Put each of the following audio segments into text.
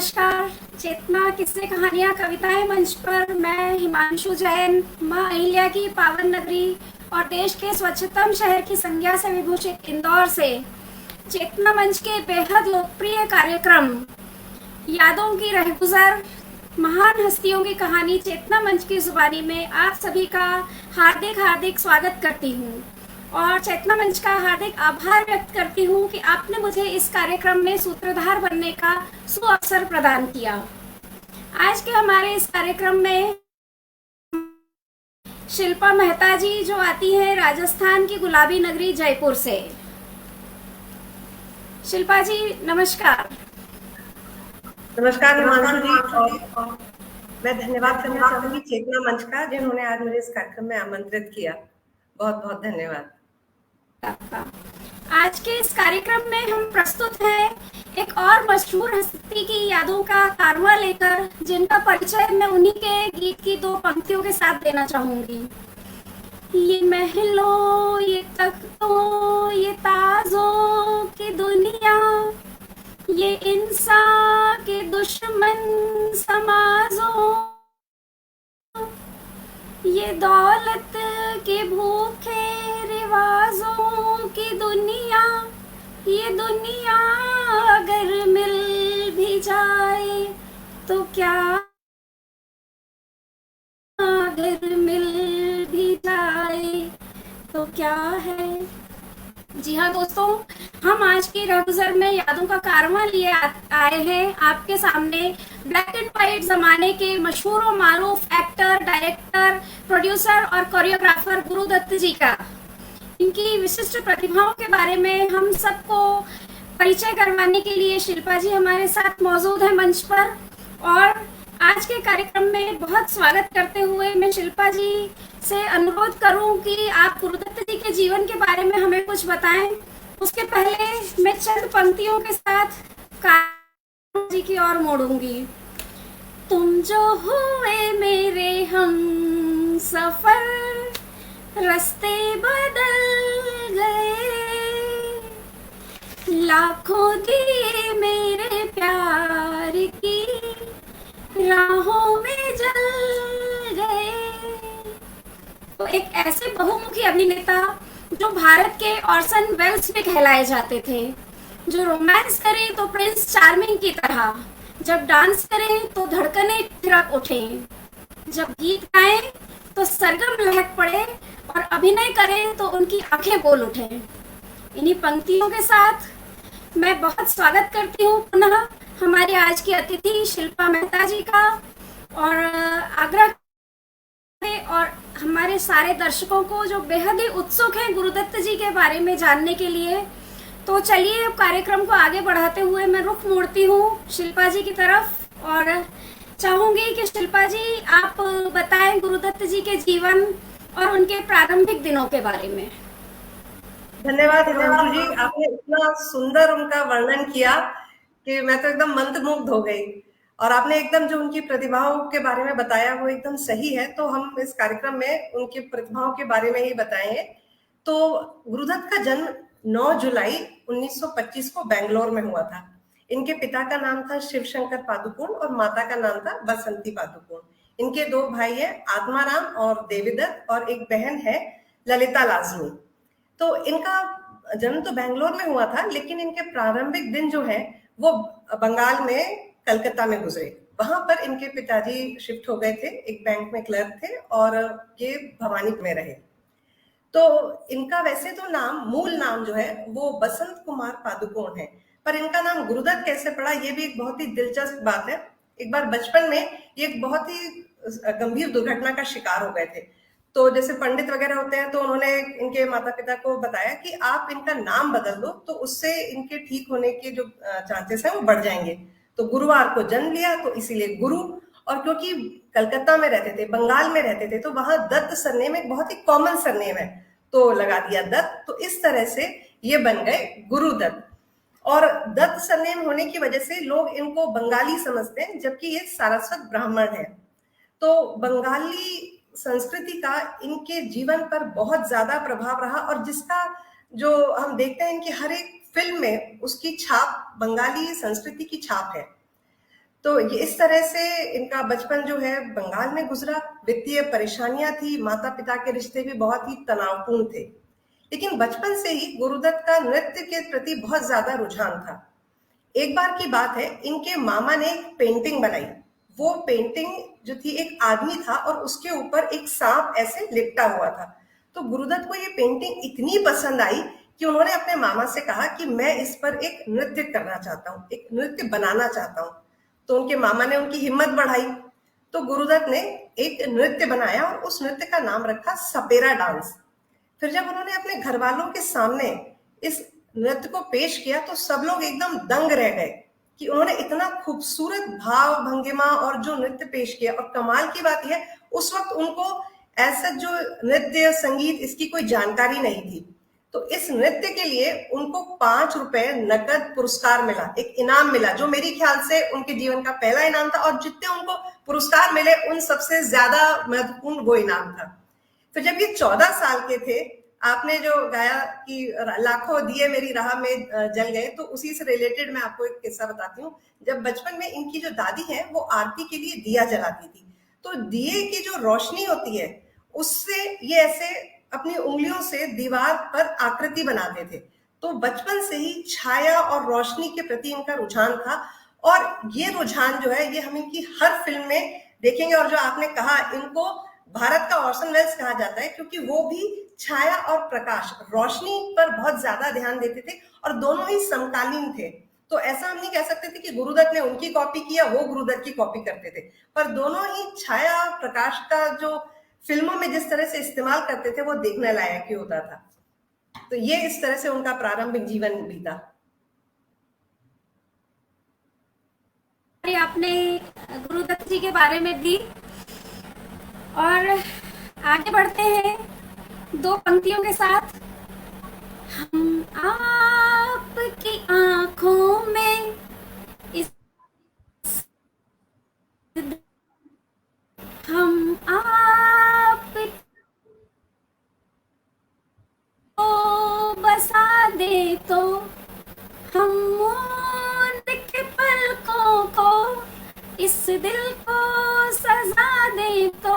नमस्कार। चेतना किस्से कहानियाँ कविताएं मंच पर मैं हिमांशु जैन माँ अहिल्या की पावन नगरी और देश के स्वच्छतम शहर की संज्ञा से विभूषित इंदौर से चेतना मंच के बेहद लोकप्रिय कार्यक्रम यादों की रहगुजर महान हस्तियों की कहानी चेतना मंच की जुबानी में आप सभी का हार्दिक हार्दिक स्वागत करती हूँ और चेतना मंच का हार्दिक आभार व्यक्त करती हूँ कि आपने मुझे इस कार्यक्रम में सूत्रधार बनने का सुअवसर प्रदान किया। आज के हमारे इस कार्यक्रम में शिल्पा मेहता जी जो आती हैं राजस्थान की गुलाबी नगरी जयपुर से। शिल्पा जी नमस्कार। नमस्कार हिमांशु जी, और मैं धन्यवाद करना चाहूंगी चेतना मंच का जिन्होंने आज मुझे इस कार्यक्रम में आमंत्रित किया। बहुत बहुत धन्यवाद आपका। आज के इस कार्यक्रम में हम प्रस्तुत हैं एक और मशहूर हस्ती की यादों का कारवां लेकर, जिनका परिचय मैं उन्हीं के गीत की दो पंक्तियों के साथ देना चाहूंगी। ये महलों, ये तख्तों, ये ताजों की दुनिया, ये इंसान के दुश्मन समाजों, ये दौलत के भूखे रिवाजों की दुनिया, ये दुनिया अगर मिल भी जाए तो क्या, अगर मिल भी जाए तो क्या है। जी हाँ दोस्तों, हम आज की रहगुजर में यादों का कारवां लिए आए हैं आपके सामने ब्लैक एंड व्हाइट जमाने के मशहूर और मारूफ एक्टर, डायरेक्टर, प्रोड्यूसर और कोरियोग्राफर गुरुदत्त जी का। इनकी विशिष्ट प्रतिभाओं के बारे में हम सबको परिचय करवाने के लिए शिल्पा जी हमारे साथ मौजूद है मंच पर। और आज के कार्यक्रम में बहुत स्वागत करते हुए मैं शिल्पा जी से अनुरोध करूं कि आप गुरुदत्त जी के जीवन के बारे में हमें कुछ बताएं। उसके पहले मैं चंद पंक्तियों के साथ जी की ओर मोड़ूंगी। तुम जो हुए मेरे हम सफर, रास्ते बदल गए, लाखों दिए मेरे प्यार की राहों में जल गए। तो एक ऐसे बहुमुखी अभिनेता जो भारत के ऑर्सन वेल्स में कहलाए जाते थे, जो रोमांस करें तो प्रिंस चार्मिंग की तरह, जब डांस करें तो धड़कनें थिरक उठें, जब गीत गाएं तो सरगम लहक पड़े और अभिनय करें तो उनकी आंखें बोल उठें। इन्हीं पंक्तियों के साथ मैं बहुत स्वागत करती हूँ पुनः हमारे आज की अतिथि शिल्पा मेहता जी का, और आग्रह और हमारे सारे दर्शकों को जो बेहद ही उत्सुक हैं गुरुदत्त जी के बारे में जानने के लिए। तो चलिए अब कार्यक्रम को आगे बढ़ाते हुए मैं रुख मोड़ती हूँ शिल्पा जी की तरफ और चाहूंगी कि शिल्पा जी आप बताएं गुरुदत्त जी के जीवन और उनके प्रारंभिक दिनों के बारे में। धन्यवाद हिमांशु जी, आपने इतना सुंदर उनका वर्णन किया कि मैं तो एकदम मंत्रमुग्ध हो गई। और आपने एकदम जो उनकी प्रतिभाओं के बारे में बताया वो एकदम सही है, तो हम इस कार्यक्रम में उनकी प्रतिभाओं के बारे में ही बताएंगे। तो गुरुदत्त का जन्म 9 जुलाई 1925 को बेंगलोर में हुआ था। इनके पिता का नाम था शिवशंकर पादुकोण और माता का नाम था बसंती पादुकोण। इनके दो भाई है आत्माराम और देवीदत्त, और एक बहन है ललिता लाजमी। तो इनका जन्म तो बेंगलोर में हुआ था, लेकिन इनके प्रारंभिक दिन जो है वो बंगाल में कलकत्ता में गुजरे। वहां पर इनके पिताजी शिफ्ट हो गए थे, एक बैंक में क्लर्क थे और ये भवानी में रहे। तो इनका वैसे तो नाम, मूल नाम जो है वो बसंत कुमार पादुकोण है, पर इनका नाम गुरुदत्त कैसे पड़ा ये भी एक बहुत ही दिलचस्प बात है। एक बार बचपन में ये एक बहुत ही गंभीर दुर्घटना का शिकार हो गए थे। तो जैसे पंडित वगैरह होते हैं तो उन्होंने इनके माता पिता को बताया कि आप इनका नाम बदल दो तो उससे इनके ठीक होने के जो चांसेस हैं वो बढ़ जाएंगे। तो गुरुवार को जन्म लिया तो इसीलिए गुरु, और क्योंकि कलकत्ता में रहते थे, बंगाल में रहते थे, तो वहां दत्त सरनेम एक बहुत ही कॉमन सरनेम है, तो लगा दिया दत्त। तो इस तरह से ये बन गए गुरुदत्त। और दत्त सरनेम होने की वजह से लोग इनको बंगाली समझते हैं, जबकि ये सारस्वत ब्राह्मण है। तो बंगाली संस्कृति का इनके जीवन पर बहुत ज्यादा प्रभाव रहा, और जिसका जो हम देखते हैं इनकी हर एक फिल्म में उसकी छाप बंगाली संस्कृति की छाप है। तो ये इस तरह से इनका बचपन जो है बंगाल में गुजरा। वित्तीय परेशानियां थी, माता पिता के रिश्ते भी बहुत ही तनावपूर्ण थे, लेकिन बचपन से ही गुरुदत्त का नृत्य के प्रति बहुत ज्यादा रुझान था। एक बार की बात है, इनके मामा ने एक पेंटिंग बनाई। वो पेंटिंग जो थी, एक आदमी था और उसके ऊपर एक सांप ऐसे लिपटा हुआ था। तो गुरुदत्त को ये पेंटिंग इतनी पसंद आई कि उन्होंने अपने मामा से कहा कि मैं इस पर एक नृत्य करना चाहता हूँ, एक नृत्य बनाना चाहता हूँ। तो उनके मामा ने उनकी हिम्मत बढ़ाई। तो गुरुदत्त ने एक नृत्य बनाया और उस नृत्य का नाम रखा सपेरा डांस। फिर जब उन्होंने अपने घर वालों के सामने इस नृत्य को पेश किया तो सब लोग एकदम दंग रह गए कि उन्होंने इतना खूबसूरत भाव भंगिमा और जो नृत्य पेश किया। और कमाल की बात यह, उस वक्त उनको ऐसा जो नृत्य संगीत इसकी कोई जानकारी नहीं थी। तो इस नृत्य के लिए उनको 5 रुपए नकद पुरस्कार मिला, एक इनाम मिला, जो मेरे ख्याल से उनके जीवन का पहला इनाम था। और जितने उनको पुरस्कार मिले उन सबसे ज्यादा महत्वपूर्ण वो इनाम था। तो जब ये 14 साल के थे, आपने जो गाया कि लाखों दिए मेरी राह में जल गए, तो उसी से रिलेटेड मैं आपको एक किस्सा बताती हूँ। जब बचपन में इनकी जो दादी है वो आरती के लिए दिया जलाती थी, तो दिए की जो रोशनी होती है उससे ये ऐसे अपनी उंगलियों से दीवार पर आकृति बनाते थे। तो बचपन से ही छाया और रोशनी के प्रति इनका रुझान था। और ये रुझान जो है ये हम इनकी हर फिल्म में देखेंगे। और जो आपने कहा, इनको भारत का ऑर्सन वेल्स कहा जाता है, क्योंकि वो भी छाया और प्रकाश, रोशनी पर बहुत ज्यादा ध्यान देते थे और दोनों ही समकालीन थे। तो ऐसा हम नहीं कह सकते थे कि गुरुदत्त ने उनकी कॉपी किया, वो गुरुदत्त की कॉपी करते थे, पर दोनों ही छाया और प्रकाश का जो फिल्मों में जिस तरह से इस्तेमाल करते थे वो देखने लायक ही होता था। तो ये इस तरह से उनका प्रारंभिक जीवन बीता। आपने गुरुदत्त जी के बारे में दी और आगे बढ़ते हैं 2 पंक्तियों के साथ। हम आपकी आंखों में इस हम आप को बसा दे तो हम मूंद के पलकों को इस दिल को सजा दे तो।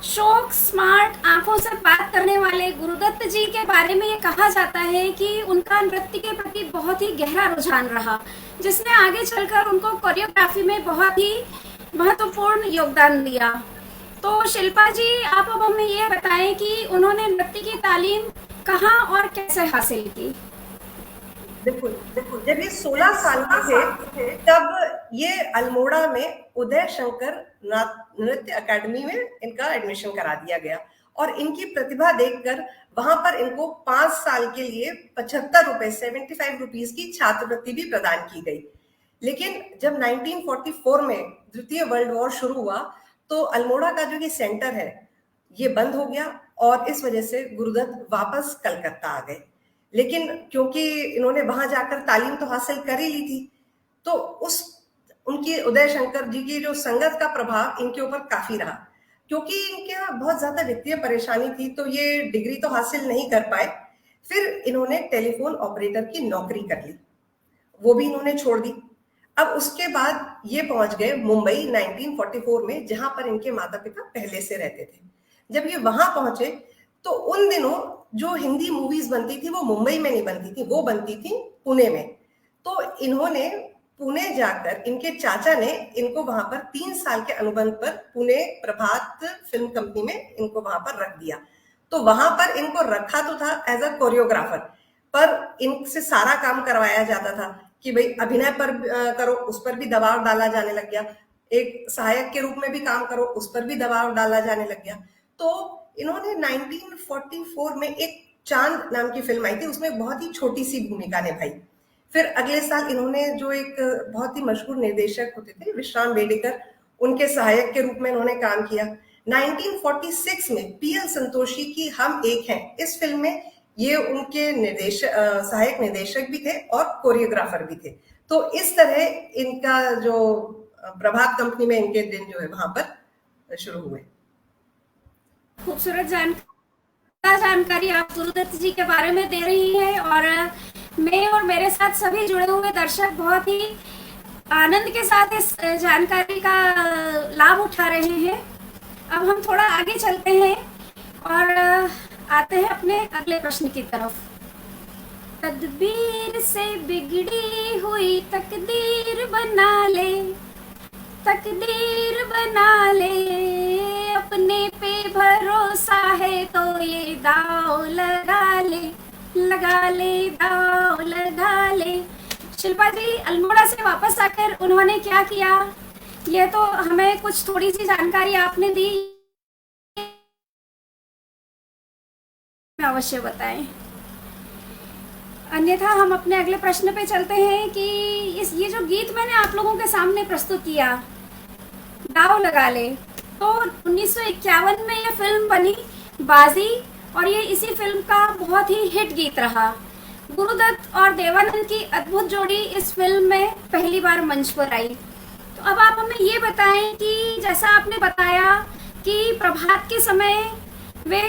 शौक स्मार्ट आंखों से बात करने वाले गुरुदत्त जी के बारे में ये कहा जाता है कि उनका नृत्य के प्रति बहुत ही गहरा रुझान रहा, जिसने आगे चलकर उनको कोरियोग्राफी में बहुत ही महत्वपूर्ण योगदान दिया। तो शिल्पा जी, आप अब हमें ये बताएं कि उन्होंने नृत्य की तालीम कहाँ और कैसे हासिल की। देखो, जब ये 16 साल के थे तब ये अल्मोड़ा में उदय शंकर नृत्य अकेडमी में इनका एडमिशन करा दिया गया। और इनकी प्रतिभा देखकर वहां पर इनको 5 साल के लिए 75 रुपए 75 रुपीज की छात्रवृत्ति भी प्रदान की गई। लेकिन जब 1944 में द्वितीय वर्ल्ड वॉर शुरू हुआ तो अल्मोड़ा का जो ये सेंटर है ये बंद हो गया और इस वजह से गुरुदत्त वापस कलकत्ता आ गए। लेकिन क्योंकि इन्होंने वहां जाकर तालीम तो हासिल कर ही ली थी, तो उनकी उदय शंकर जी की जो संगत का प्रभाव इनके ऊपर काफी रहा। क्योंकि इनके यहाँ बहुत ज्यादा वित्तीय परेशानी थी तो ये डिग्री तो हासिल नहीं कर पाए। फिर इन्होंने टेलीफोन ऑपरेटर की नौकरी कर ली, वो भी इन्होंने छोड़ दी। अब उसके बाद ये पहुंच गए मुंबई 1944 में, जहां पर इनके माता पिता पहले से रहते थे। जब ये वहां पहुंचे तो उन दिनों जो हिंदी मूवीज बनती थी वो मुंबई में नहीं बनती थी, वो बनती थी पुणे में। तो इन्होंने पुणे जाकर, इनके चाचा ने इनको वहां पर 3 साल के अनुबंध पर पुणे प्रभात फिल्म कंपनी में इनको वहां पर रख दिया। तो वहां पर इनको रखा तो था एज अ कोरियोग्राफर, पर इनसे सारा काम करवाया जाता था कि भाई अभिनय पर करो, उस पर भी दबाव डाला जाने लग गया। एक सहायक के रूप में भी काम करो, उस पर भी दबाव डाला जाने लग गया। तो इन्होंने 1944 में एक चांद नाम की फिल्म आई थी, उसमें बहुत ही छोटी सी भूमिका निभाई। फिर अगले साल इन्होंने जो एक बहुत ही मशहूर निर्देशक होते थे विश्राम बेडेकर, उनके सहायक के रूप में इन्होंने काम किया। 1946 में पीएल संतोषी की हम एक हैं इस फिल्म में ये उनके सहायक निर्देशक भी थे और कोरियोग्राफर भी थे। तो इस तरह इनका जो प्रभात कंपनी में इनके दिन जो है वहां पर शुरू हुए। खूबसूरत जानकारी आप गुरुदत्त जी के बारे में दे रही हैं और मैं और मेरे साथ सभी जुड़े हुए दर्शक बहुत ही आनंद के साथ इस जानकारी का लाभ उठा रहे हैं। अब हम थोड़ा आगे चलते हैं और आते हैं अपने अगले प्रश्न की तरफ। तदबीर से बिगड़ी हुई तकदीर बना ले, तकदीर बना ले, अपने पे भरोसा है तो ये दाव लगा ले, लगा ले, दाव लगा ले। शिल्पा जी, अल्मोड़ा से वापस आकर उन्होंने क्या किया, ये तो हमें कुछ थोड़ी सी जानकारी आपने दी, अवश्य बताएं। अन्यथा हम अपने अगले प्रश्न पे चलते हैं कि ये जो गीत मैंने आप लोगों के सामने प्रस्तुत किया, दाव लगा ले, तो 1951 में ये फिल्म बनी बाजी, और ये इसी फिल्म का बहुत ही हिट गीत रहा। गुरुदत्त और देवानंद की अद्भुत जोड़ी इस फिल्म में पहली बार मंच पर आई। तो अब आप हमें ये बताएं कि जैसा आपने बताया कि प्रभात के समय वे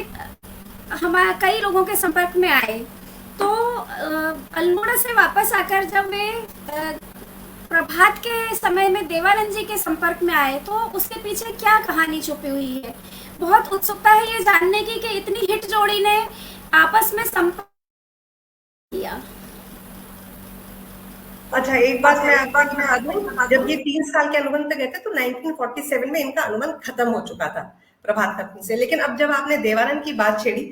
हमारे कई लोगों के संपर्क में आए, तो अल्मोड़ा से वापस आकर जब वे प्रभात के समय में देवानंद जी के संपर्क में आए, तो उसके पीछे क्या कहानी छुपी हुई है। बहुत उत्सुकता है ये जानने की कि इतनी हिट जोड़ी ने आपस में संपर्क किया। अच्छा, एक बात मैं आपको बता दूं, जब ये 3 साल के अनुबंध पे गए थे तो 1947 में इनका अनुबंध खत्म हो चुका था प्रभात कंपनी से। लेकिन अब जब आपने देवानंद की बात छेड़ी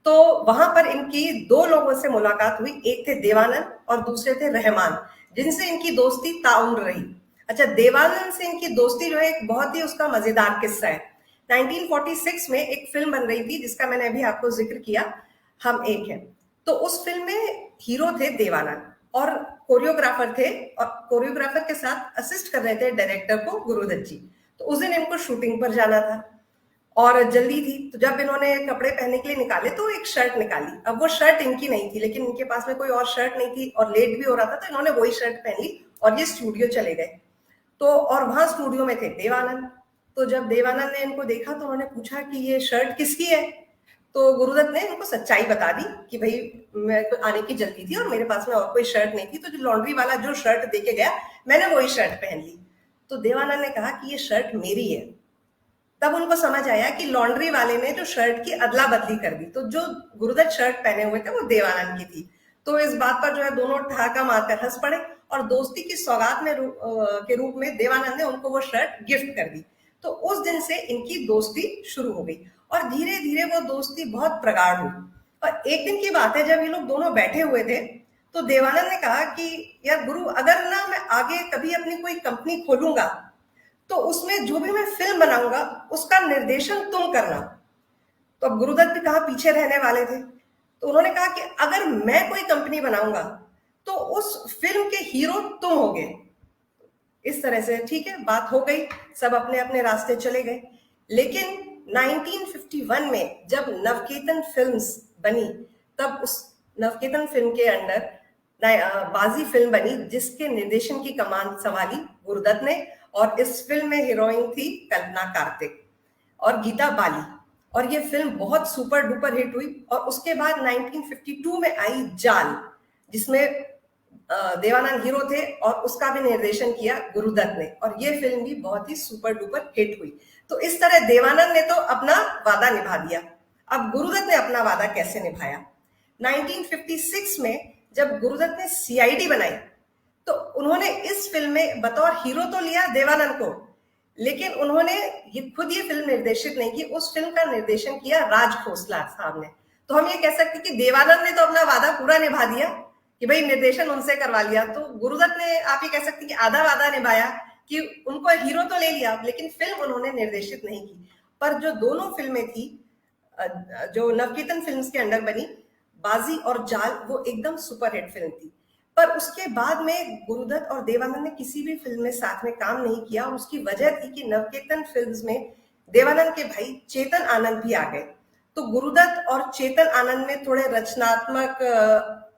तो वहां पर इनकी 2 लोगों से मुलाकात हुई। एक थे देवानंद और दूसरे थे रहमान, जिनसे इनकी दोस्ती ताउम्र रही। अच्छा, देवानंद से इनकी दोस्ती जो है एक बहुत ही उसका मजेदार किस्सा है। 1946 में एक फिल्म बन रही थी जिसका मैंने अभी आपको जिक्र किया, हम एक हैं। तो उस फिल्म में हीरो थे देवानंद और कोरियोग्राफर थे, और कोरियोग्राफर के साथ असिस्ट कर रहे थे डायरेक्टर को गुरुदत्त जी। तो उस दिन इनको शूटिंग पर जाना था और जल्दी थी, तो जब इन्होंने कपड़े पहनने के लिए निकाले तो एक शर्ट निकाली। अब वो शर्ट इनकी नहीं थी, लेकिन इनके पास में कोई और शर्ट नहीं थी और लेट भी हो रहा था, तो इन्होंने वही शर्ट पहन ली और ये स्टूडियो चले गए। तो और वहां स्टूडियो में थे देवानंद। तो जब देवानंद ने इनको देखा तो उन्होंने पूछा कि ये शर्ट किसकी है। तो गुरुदत्त ने इनको सच्चाई बता दी कि भाई मेरे को आने की जल्दी थी और मेरे पास में और कोई शर्ट नहीं थी, तो जो लॉन्ड्री वाला जो शर्ट दे के गया मैंने वही शर्ट पहन ली। तो देवानंद ने कहा कि ये शर्ट मेरी है। तब उनको समझ आया कि लॉन्ड्री वाले ने जो शर्ट की अदला बदली कर दी, तो जो गुरुदत्त शर्ट पहने हुए थे वो देवानंद की थी। तो इस बात पर जो है दोनों ठहाका मारकर हंस पड़े और दोस्ती की सौगात में के रूप में देवानंद ने उनको वो शर्ट गिफ्ट कर दी। तो उस दिन से इनकी दोस्ती शुरू हो गई और धीरे धीरे वो दोस्ती बहुत प्रगाढ़ हुई। और एक दिन की बात है, जब ये लोग दोनों बैठे हुए थे तो देवानंद ने कहा कि यार गुरु, अगर ना मैं आगे कभी अपनी कोई कंपनी खोलूंगा तो उसमें जो भी मैं फिल्म बनाऊंगा उसका निर्देशन तुम करना। तो अब गुरुदत्त भी कहा पीछे रहने वाले थे, तो उन्होंने कहा कि अगर मैं कोई कंपनी बनाऊंगा तो उस फिल्म के हीरो तुम होगे। इस तरह से ठीक है, बात हो गई, सब अपने अपने रास्ते चले गए। लेकिन 1951 में जब नवकेतन फिल्म्स बनी, तब उस नवकेतन फिल्म के अंडर बाजी फिल्म बनी, जिसके निर्देशन की कमान संभाली गुरुदत्त ने। और इस फिल्म में हीरोइन थी कल्पना कार्तिक और गीता बाली, और ये फिल्म बहुत सुपर डुपर हिट हुई। और उसके बाद 1952 में आई जाल, जिसमें देवानंद हीरो थे और उसका भी निर्देशन किया गुरुदत्त ने, और ये फिल्म भी बहुत ही सुपर डुपर हिट हुई। तो इस तरह देवानंद ने तो अपना वादा निभा दिया। अब गुरुदत्त ने अपना वादा कैसे निभाया? 1956 में जब गुरुदत्त ने सीआईडी बनाई तो उन्होंने इस फिल्म में बतौर हीरो तो लिया देवानंद को, लेकिन उन्होंने खुद ये फिल्म निर्देशित नहीं की, उस फिल्म का निर्देशन किया राज खोसला साहब ने। तो हम ये कह सकते कि देवानंद ने तो अपना वादा पूरा निभा दिया कि भाई निर्देशन उनसे करवा लिया, तो गुरुदत्त ने आप ये कह सकते कि आधा वादा निभाया कि उनको हीरो तो ले लिया, लेकिन फिल्म उन्होंने निर्देशित नहीं की। पर जो दोनों फिल्में थी जो नवकेतन फिल्म्स के अंडर बनी, बाजी और जाल, वो एकदम सुपरहिट फिल्म थी। पर उसके बाद में गुरुदत्त और देवानंद ने किसी भी फिल्म में साथ में काम नहीं किया, और उसकी वजह थी कि नवकेतन फिल्म्स में देवानंद के भाई चेतन आनंद भी आ गए। तो गुरुदत्त और चेतन आनंद में थोड़े रचनात्मक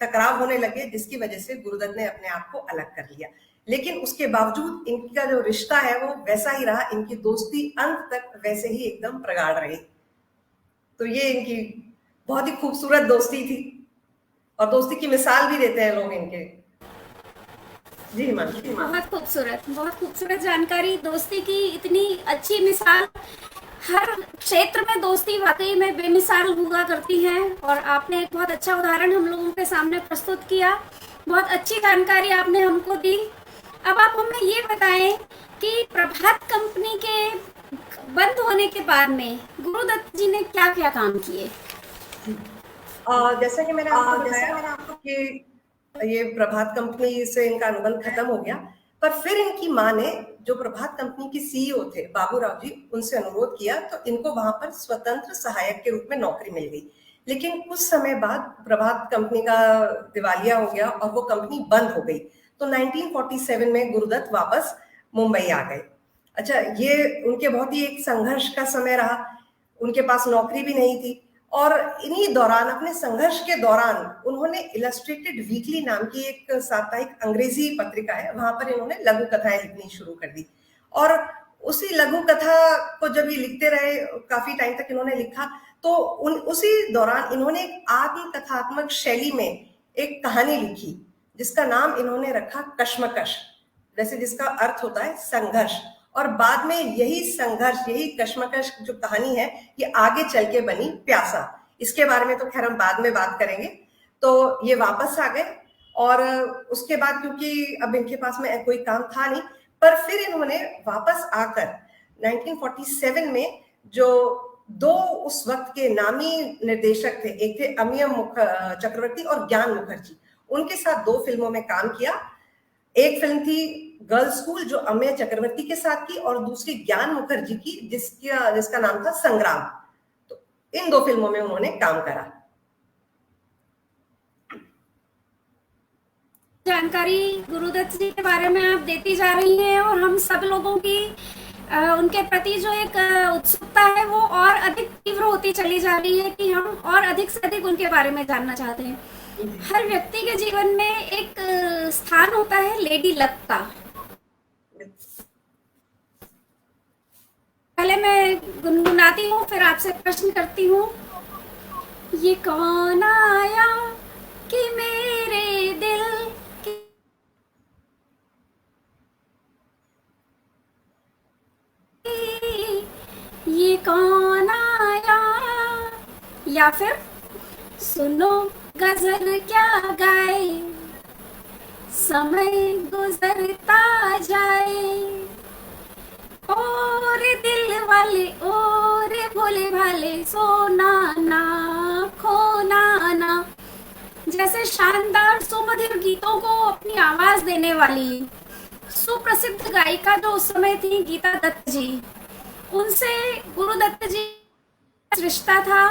टकराव होने लगे, जिसकी वजह से गुरुदत्त ने अपने आप को अलग कर लिया। लेकिन उसके बावजूद इनका जो रिश्ता है वो वैसा ही रहा, इनकी दोस्ती अंत तक वैसे ही एकदम प्रगाढ़ रही। तो ये इनकी बहुत ही खूबसूरत दोस्ती थी, और दोस्ती की मिसाल भी देते हैं लोग इनके। जी हिमांशु। बहुत खूबसूरत जानकारी, दोस्ती की इतनी अच्छी मिसाल। हर क्षेत्र में दोस्ती वाकई में बेमिसाल हुआ करती है, और आपने एक बहुत अच्छा उदाहरण हम लोगों के सामने प्रस्तुत किया। बहुत अच्छी जानकारी आपने हमको दी। अब आप हमें ये बताएं कि प्रभात कंपनी के बंद होने के बाद में गुरुदत्त जी ने क्या क्या काम किए। जी जैसा कि मैंने आपको बताया कि ये प्रभात कंपनी से इनका अनुबंध खत्म हो गया, पर फिर इनकी माँ ने, जो प्रभात कंपनी की सीईओ थे बाबूराव जी, उनसे अनुरोध किया तो इनको वहां पर स्वतंत्र सहायक के रूप में नौकरी मिल गई। लेकिन कुछ समय बाद प्रभात कंपनी का दिवालिया हो गया और वो कंपनी बंद हो गई। तो 1947 में गुरुदत्त वापस मुंबई आ गए। अच्छा, ये उनके बहुत ही एक संघर्ष का समय रहा। उनके पास नौकरी भी नहीं थी, और इन्हीं दौरान, अपने संघर्ष के दौरान, उन्होंने इलस्ट्रेटेड वीकली नाम की एक साप्ताहिक अंग्रेजी पत्रिका है, वहां पर इन्होंने लघु कथाएं लिखनी शुरू कर दी। और उसी लघु कथा को जब ये लिखते रहे, काफी टाइम तक इन्होंने लिखा, तो उसी दौरान इन्होंने एक आत्म कथात्मक शैली में एक कहानी लिखी, जिसका नाम इन्होंने रखा कश्मकश, वैसे जिसका अर्थ होता है संघर्ष। और बाद में यही संघर्ष, यही कश्मकश जो कहानी है, ये आगे चल के बनी प्यासा। इसके बारे में तो खैर हम बाद में बात करेंगे। तो ये वापस आ गए, और उसके बाद क्योंकि अब इनके पास में कोई काम था नहीं, पर फिर इन्होंने वापस आकर 1947 में जो दो उस वक्त के नामी निर्देशक थे, एक थे अमिय चक्रवर्ती और ज्ञान मुखर्जी, उनके साथ दो फिल्मों में काम किया। एक फिल्म थी गर्ल्स स्कूल, जो अमेय चक्रवर्ती के साथ की, और दूसरी ज्ञान मुखर्जी की, जिसका नाम था संग्राम। तो इन दो फिल्मों में उन्होंने काम करा। जानकारी गुरुदत्त जी के बारे में आप देती जा रही हैं, और हम सब लोगों की उनके प्रति जो एक उत्सुकता है वो और अधिक तीव्र होती चली जा रही है कि हम और अधिक से अधिक उनके बारे में जानना चाहते हैं। हर व्यक्ति के जीवन में एक स्थान होता है लेडी लक का। पहले मैं गुनगुनाती हूँ, फिर आपसे प्रश्न करती हूँ। ये कौन आया कि मेरे दिल की, ये कौन आया, या फिर सुनो गजल क्या गाए, समय गुजरता जाए, और दिल वाले और भोले भाले, सोना ना खोना ना। जैसे शानदार सुमधुर गीतों को अपनी आवाज देने वाली सुप्रसिद्ध गायिका जो उस समय थी गीता दत्त जी, उनसे गुरुदत्त जी का रिश्ता था।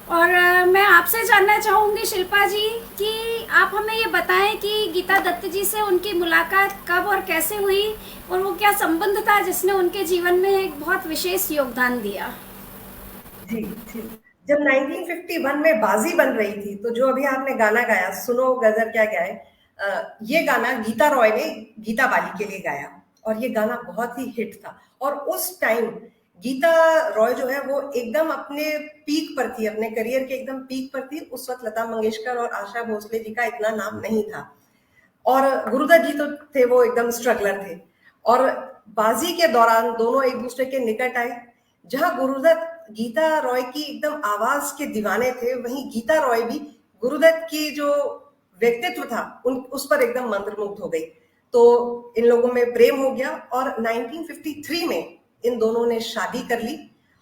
और मैं आपसे जानना चाहूंगी शिल्पा जी कि आप हमें ये बताएं कि गीता दत्त जी से उनकी मुलाकात कब और कैसे हुई, और वो क्या संबंध था जिसने उनके जीवन में एक बहुत विशेष योगदान दिया। जी जी, जब 1951 में बाजी बन रही थी, तो जो अभी आपने गाना गाया, सुनो गजल क्या गाए, ये गाना गीता रॉय ने गीता बाली के लिए गाया, और ये गाना बहुत ही हिट था। और उस टाइम गीता रॉय जो है वो एकदम अपने पीक पर थी, अपने करियर के एकदम पीक पर थी। उस वक्त लता मंगेशकर और आशा भोसले जी का इतना नाम नहीं था, और गुरुदत्त जी तो थे वो एकदम स्ट्रगलर थे। और बाजी के दौरान दोनों एक दूसरे के निकट आए। जहां गुरुदत्त गीता रॉय की एकदम आवाज के दीवाने थे, वहीं गीता रॉय भी गुरुदत्त की जो व्यक्तित्व था उस पर एकदम मंत्रमुग्ध हो गई। तो इन लोगों में प्रेम हो गया, और 1953 में इन दोनों ने शादी कर ली,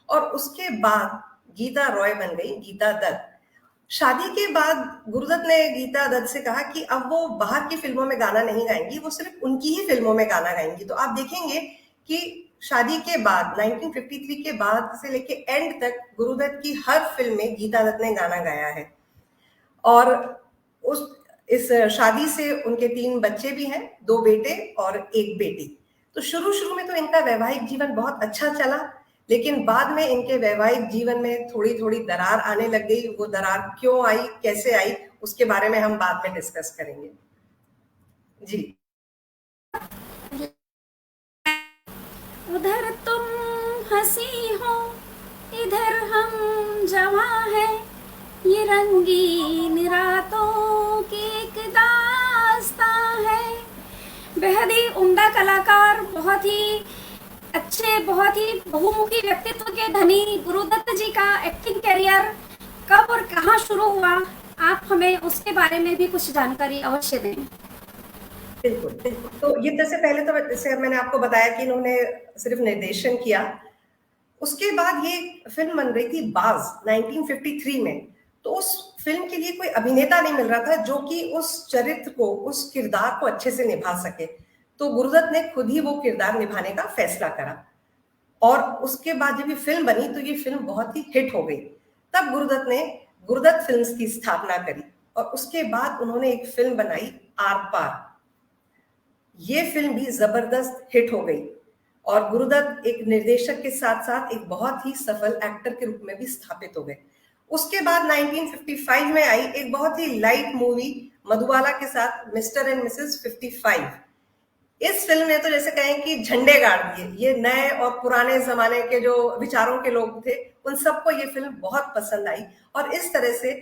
और उसके बाद गीता रॉय बन गई गीता दत्त। शादी के बाद गुरुदत्त ने गीता दत्त से कहा कि अब वो बाहर की फिल्मों में गाना नहीं गाएंगी, वो सिर्फ उनकी ही फिल्मों में गाना गाएंगी। तो आप देखेंगे कि शादी के बाद 1953 के बाद से लेके एंड तक गुरुदत्त की हर फिल्म में गीता दत्त ने गाना गाया है। और इस शादी से उनके 3 बच्चे भी हैं, 2 बेटे और 1 बेटी। तो शुरू शुरू में तो इनका वैवाहिक जीवन बहुत अच्छा चला, लेकिन बाद में इनके वैवाहिक जीवन में थोड़ी थोड़ी दरार आने लग गई। वो दरार क्यों आई, कैसे आई, उसके बारे में हम बाद में डिस्कस करेंगे। जी, उधर तुम हंसी हो, इधर हम जवां हैं, ये रंगीन रातों की एक दास्तां है। बेहद ही उम्दा कलाकार, बहुत ही अच्छे, बहुत ही बहुमुखी व्यक्तित्व के धनी गुरुदत्त जी का एक्टिंग करियर कब और कहाँ शुरू हुआ, आप हमें उसके बारे में भी कुछ जानकारी अवश्य दें। बिल्कुल। तो ये जैसे पहले तो जैसे मैंने आपको बताया कि इन्होंने सिर्फ निर्देशन किया, उसके बाद ये फिल्म बन रही थी बाज 1953 में। तो उस फिल्म के लिए कोई अभिनेता नहीं मिल रहा था जो कि उस चरित्र को, उस किरदार को अच्छे से निभा सके। तो गुरुदत्त ने खुद ही वो किरदार निभाने का फैसला करा, और उसके बाद जब ये फिल्म बनी तो ये फिल्म बहुत ही हिट हो गई। तब गुरुदत्त ने गुरुदत्त फिल्म्स की स्थापना करी, और उसके बाद उन्होंने एक फिल्म बनाई आर पार। ये फिल्म भी जबरदस्त हिट हो गई, और गुरुदत्त एक निर्देशक के साथ साथ एक बहुत ही सफल एक्टर के रूप में भी स्थापित हो गए। उसके बाद 1955 में आई एक बहुत ही लाइट मूवी मधुबाला के साथ मिस्टर एंड मिसेस 55। इस फिल्म ने तो जैसे कहें कि झंडे गाड़ दिए। ये नए और पुराने जमाने के जो विचारों के लोग थे, उन सबको ये फिल्म बहुत पसंद आई, और इस तरह से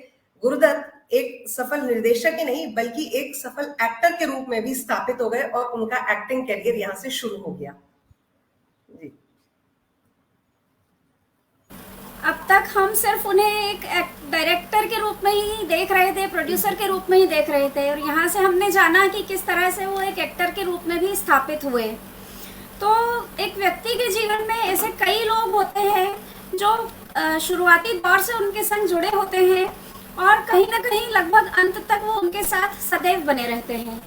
गुरुदत्त एक सफल निर्देशक ही नहीं बल्कि एक सफल एक्टर के रूप में भी स्थापित हो गए, और उनका एक्टिंग करियर यहाँ से शुरू हो गया। जी। अब तक हम सिर्फ उन्हें एक डायरेक्टर के रूप में ही देख रहे थे, प्रोड्यूसर के रूप में ही देख रहे थे, और यहाँ से हमने जाना कि किस तरह से वो एक एक्टर के रूप में भी स्थापित हुए। तो एक व्यक्ति के जीवन में ऐसे कई लोग होते हैं जो शुरुआती दौर से उनके संग जुड़े होते हैं, और कहीं ना कहीं लगभग अंत तक वो उनके साथ सदैव बने रहते हैं।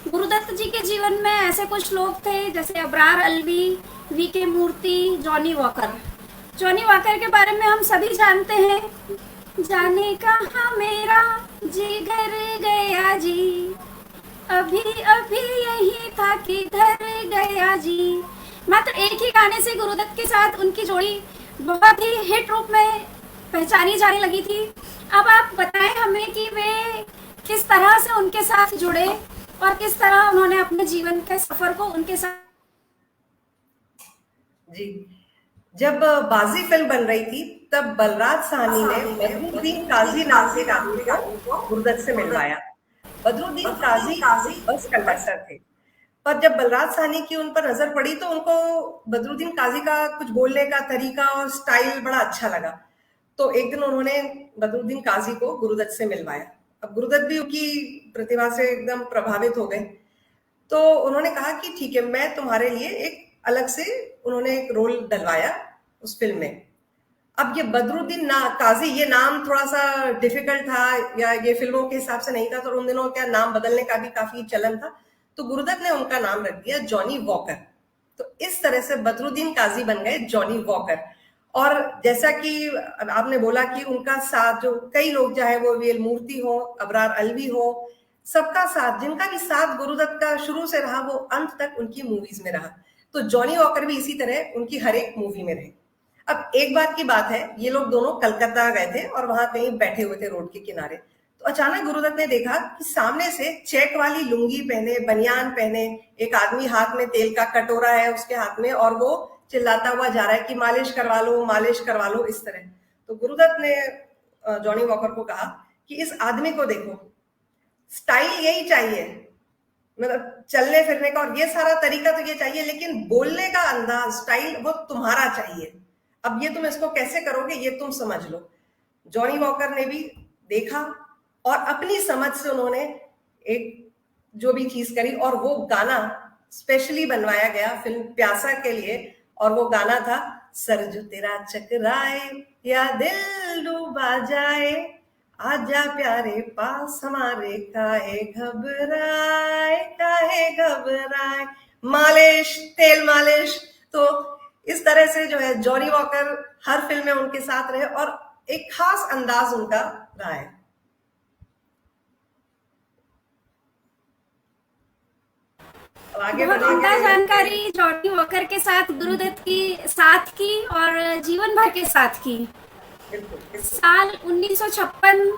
गुरुदत्त जी के जीवन में ऐसे कुछ लोग थे जैसे अबरार अलवी, वी.के. मूर्ति, जॉनी वॉकर। जॉनी वॉकर के बारे में हम सभी जानते हैं, जाने कहाँ मेरा जिगर गया जी, अभी अभी यही था किधर गया जी। मात्र एक ही गाने से गुरुदत्त के साथ उनकी जोड़ी बहुत ही हिट रूप में पहचानी जाने लगी थी। अब आप बताएं हमें कि वे किस तरह से उनके साथ जुड़े और किस तरह उन्होंने अपने जीवन के सफर को उनके साथ। जी, जब बाजी फिल्म बन रही थी तब बलराज साहनी ने बदरुद्दीन काजी नाम के आदमी को गुरुदत्त से मिलवाया। बदरुद्दीन काजी बस कंडक्टर थे, पर जब बलराज साहनी की उन पर नजर पड़ी तो उनको बदरुद्दीन काजी का कुछ बोलने का तरीका और स्टाइल बड़ा अच्छा लगा। तो एक दिन उन्होंने बदरुद्दीन काजी को गुरुदत्त से मिलवाया। अब गुरुदत्त भी उनकी प्रतिभा से एकदम प्रभावित हो गए, तो उन्होंने कहा कि ठीक है, मैं तुम्हारे लिए एक अलग से, उन्होंने एक रोल डलवाया उस फिल्म में। अब ये बदरुद्दीन काजी, ये नाम थोड़ा सा डिफिकल्ट था, या ये फिल्मों के हिसाब से नहीं था, तो उन दिनों क्या नाम बदलने का भी काफी चलन था, तो गुरुदत्त ने उनका नाम रख दिया जॉनी वॉकर। तो इस तरह से बदरुद्दीन काजी बन गए जॉनी वॉकर। और जैसा कि आपने बोला कि उनका साथ जो कई लोग, चाहे वो वी.एल. मूर्ति हो, अबरार अलवी हो, सबका साथ, जिनका भी साथ गुरुदत्त का शुरू से रहा, वो अंत तक उनकी मूवीज में रहा। तो जॉनी वॉकर भी इसी तरह उनकी हर एक मूवी में रहे। अब एक बार की बात है, ये लोग दोनों कलकत्ता गए थे और वहां कहीं बैठे हुए थे रोड के किनारे। तो अचानक गुरुदत्त ने देखा कि सामने से चेक वाली लुंगी पहने, बनियान पहने एक आदमी, हाथ में तेल का कटोरा है उसके हाथ में, और वो चिल्लाता हुआ जा रहा है कि मालिश करवा लो, मालिश करवा लो, इस तरह। तो गुरुदत्त ने जॉनी वॉकर को कहा कि इस आदमी को देखो, स्टाइल यही चाहिए, मतलब चलने फिरने का और ये सारा तरीका तो ये चाहिए, लेकिन बोलने का अंदाज, स्टाइल वो तुम्हारा चाहिए। अब ये तुम इसको कैसे करोगे, ये तुम समझ लो। जॉनी वॉकर ने भी देखा और अपनी समझ से उन्होंने एक जो भी चीज करी, और वो गाना स्पेशली बनवाया गया फिल्म प्यासा के लिए, और वो गाना था सर जो तेरा चकराए या दिल डूबा जाए, आजा प्यारे पास हमारे, काहे घबराए, काहे घबराए, मालिश, तेल मालिश। तो इस तरह से जो है जॉनी वॉकर हर फिल्म में उनके साथ रहे, और एक खास अंदाज उनका रहा है। आगे बहुत उम्दा जानकारी जॉनी वॉकर के साथ गुरुदत्त की और जीवन भर के साथ की। साल 1956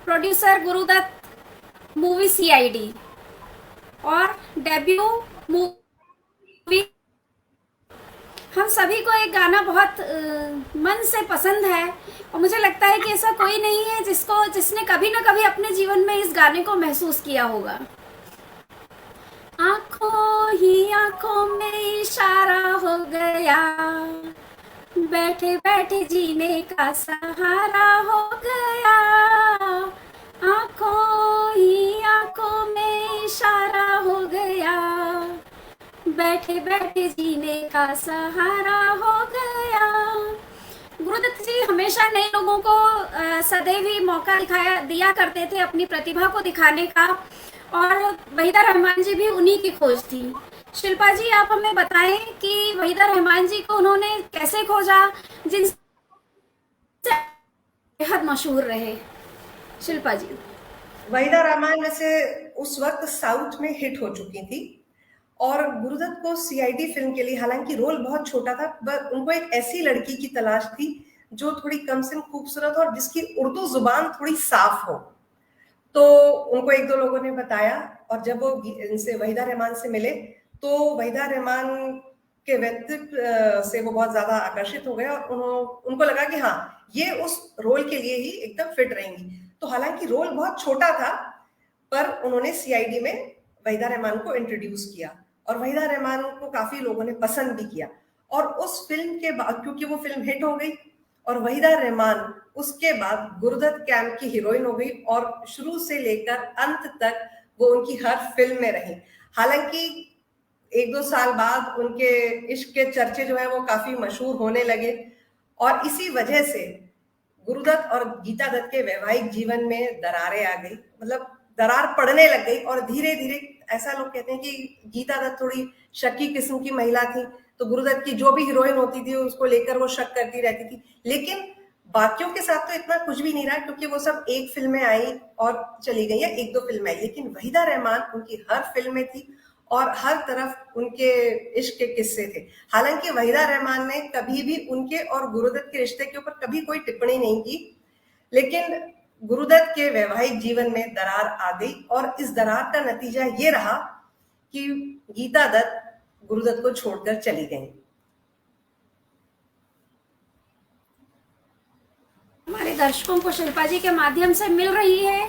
प्रोड्यूसर गुरुदत्त, मूवी सीआईडी, और डेब्यू मूवी। हम सभी को एक गाना बहुत मन से पसंद है, और मुझे लगता है कि ऐसा कोई नहीं है जिसने कभी ना कभी अपने जीवन में इस गाने को महसूस किया होगा। आंखों ही आंखों में इशारा हो गया, बैठे बैठे जीने का सहारा हो गया। आंखों ही आंखों में इशारा हो गया, बैठे बैठे जीने का सहारा हो गया। गुरुदत्त जी हमेशा नए लोगों को सदैव ही मौका दिया करते थे अपनी प्रतिभा को दिखाने का, और वहीदा रहमान जी भी उन्हीं की खोज थी। शिल्पा जी आप हमें बताएं कि वहीदा रहमान जी को उन्होंने कैसे खोजा, जिनसे बेहद मशहूर रहे। शिल्पा जी। वहीदा रहमान वैसे उस वक्त साउथ में हिट हो चुकी थी, और गुरुदत्त को सीआईडी फिल्म के लिए, हालांकि रोल बहुत छोटा था, पर उनको एक ऐसी लड़की की तलाश थी जो थोड़ी कम से खूबसूरत हो और जिसकी उर्दू जुबान थोड़ी साफ हो। तो उनको एक दो लोगों ने बताया, और जब वो इनसे वहीदा रहमान से मिले तो वहीदा रहमान के व्यक्तित्व से वो बहुत ज्यादा आकर्षित हो गए, और उनको लगा कि हाँ, ये उस रोल के लिए ही एकदम फिट रहेंगी। तो हालांकि रोल बहुत छोटा था, पर उन्होंने सीआईडी में वहीदा रहमान को इंट्रोड्यूस किया, और वहीदा रहमान को काफी लोगों ने पसंद भी किया। और उस फिल्म के बाद, क्योंकि वो फिल्म हिट हो गई, और वहीदा रहमान उसके बाद गुरुदत्त कैंप की हीरोइन हो गई, और शुरू से लेकर अंत तक वो उनकी हर फिल्म में रही। हालांकि एक दो साल बाद उनके इश्क के चर्चे जो है वो काफी मशहूर होने लगे, और इसी वजह से गुरुदत्त और गीता दत्त के वैवाहिक जीवन में दरारें आ गई, मतलब दरार पड़ने लग गई। और धीरे धीरे, ऐसा लोग कहते हैं कि गीता दत्त थोड़ी शकी किस्म की महिला थी, तो गुरुदत्त की जो भी हीरोइन होती थी उसको लेकर वो शक करती रहती थी। लेकिन बाकियों के साथ तो इतना कुछ भी नहीं रहा, क्योंकि वो सब एक फिल्म में आई और चली गई, या एक दो फिल्म आई। लेकिन वहीदा रहमान उनकी हर फिल्म में थी, और हर तरफ उनके इश्क के किस्से थे। हालांकि वहीदा रहमान ने कभी भी उनके और गुरुदत्त के रिश्ते के ऊपर कभी कोई टिप्पणी नहीं की, लेकिन गुरुदत्त के वैवाहिक जीवन में दरार आ गई, और इस दरार का नतीजा ये रहा कि गीता दत्त गुरुदत्त को छोड़कर चली गई। हमारे दर्शकों को शिल्पा जी के माध्यम से मिल रही है,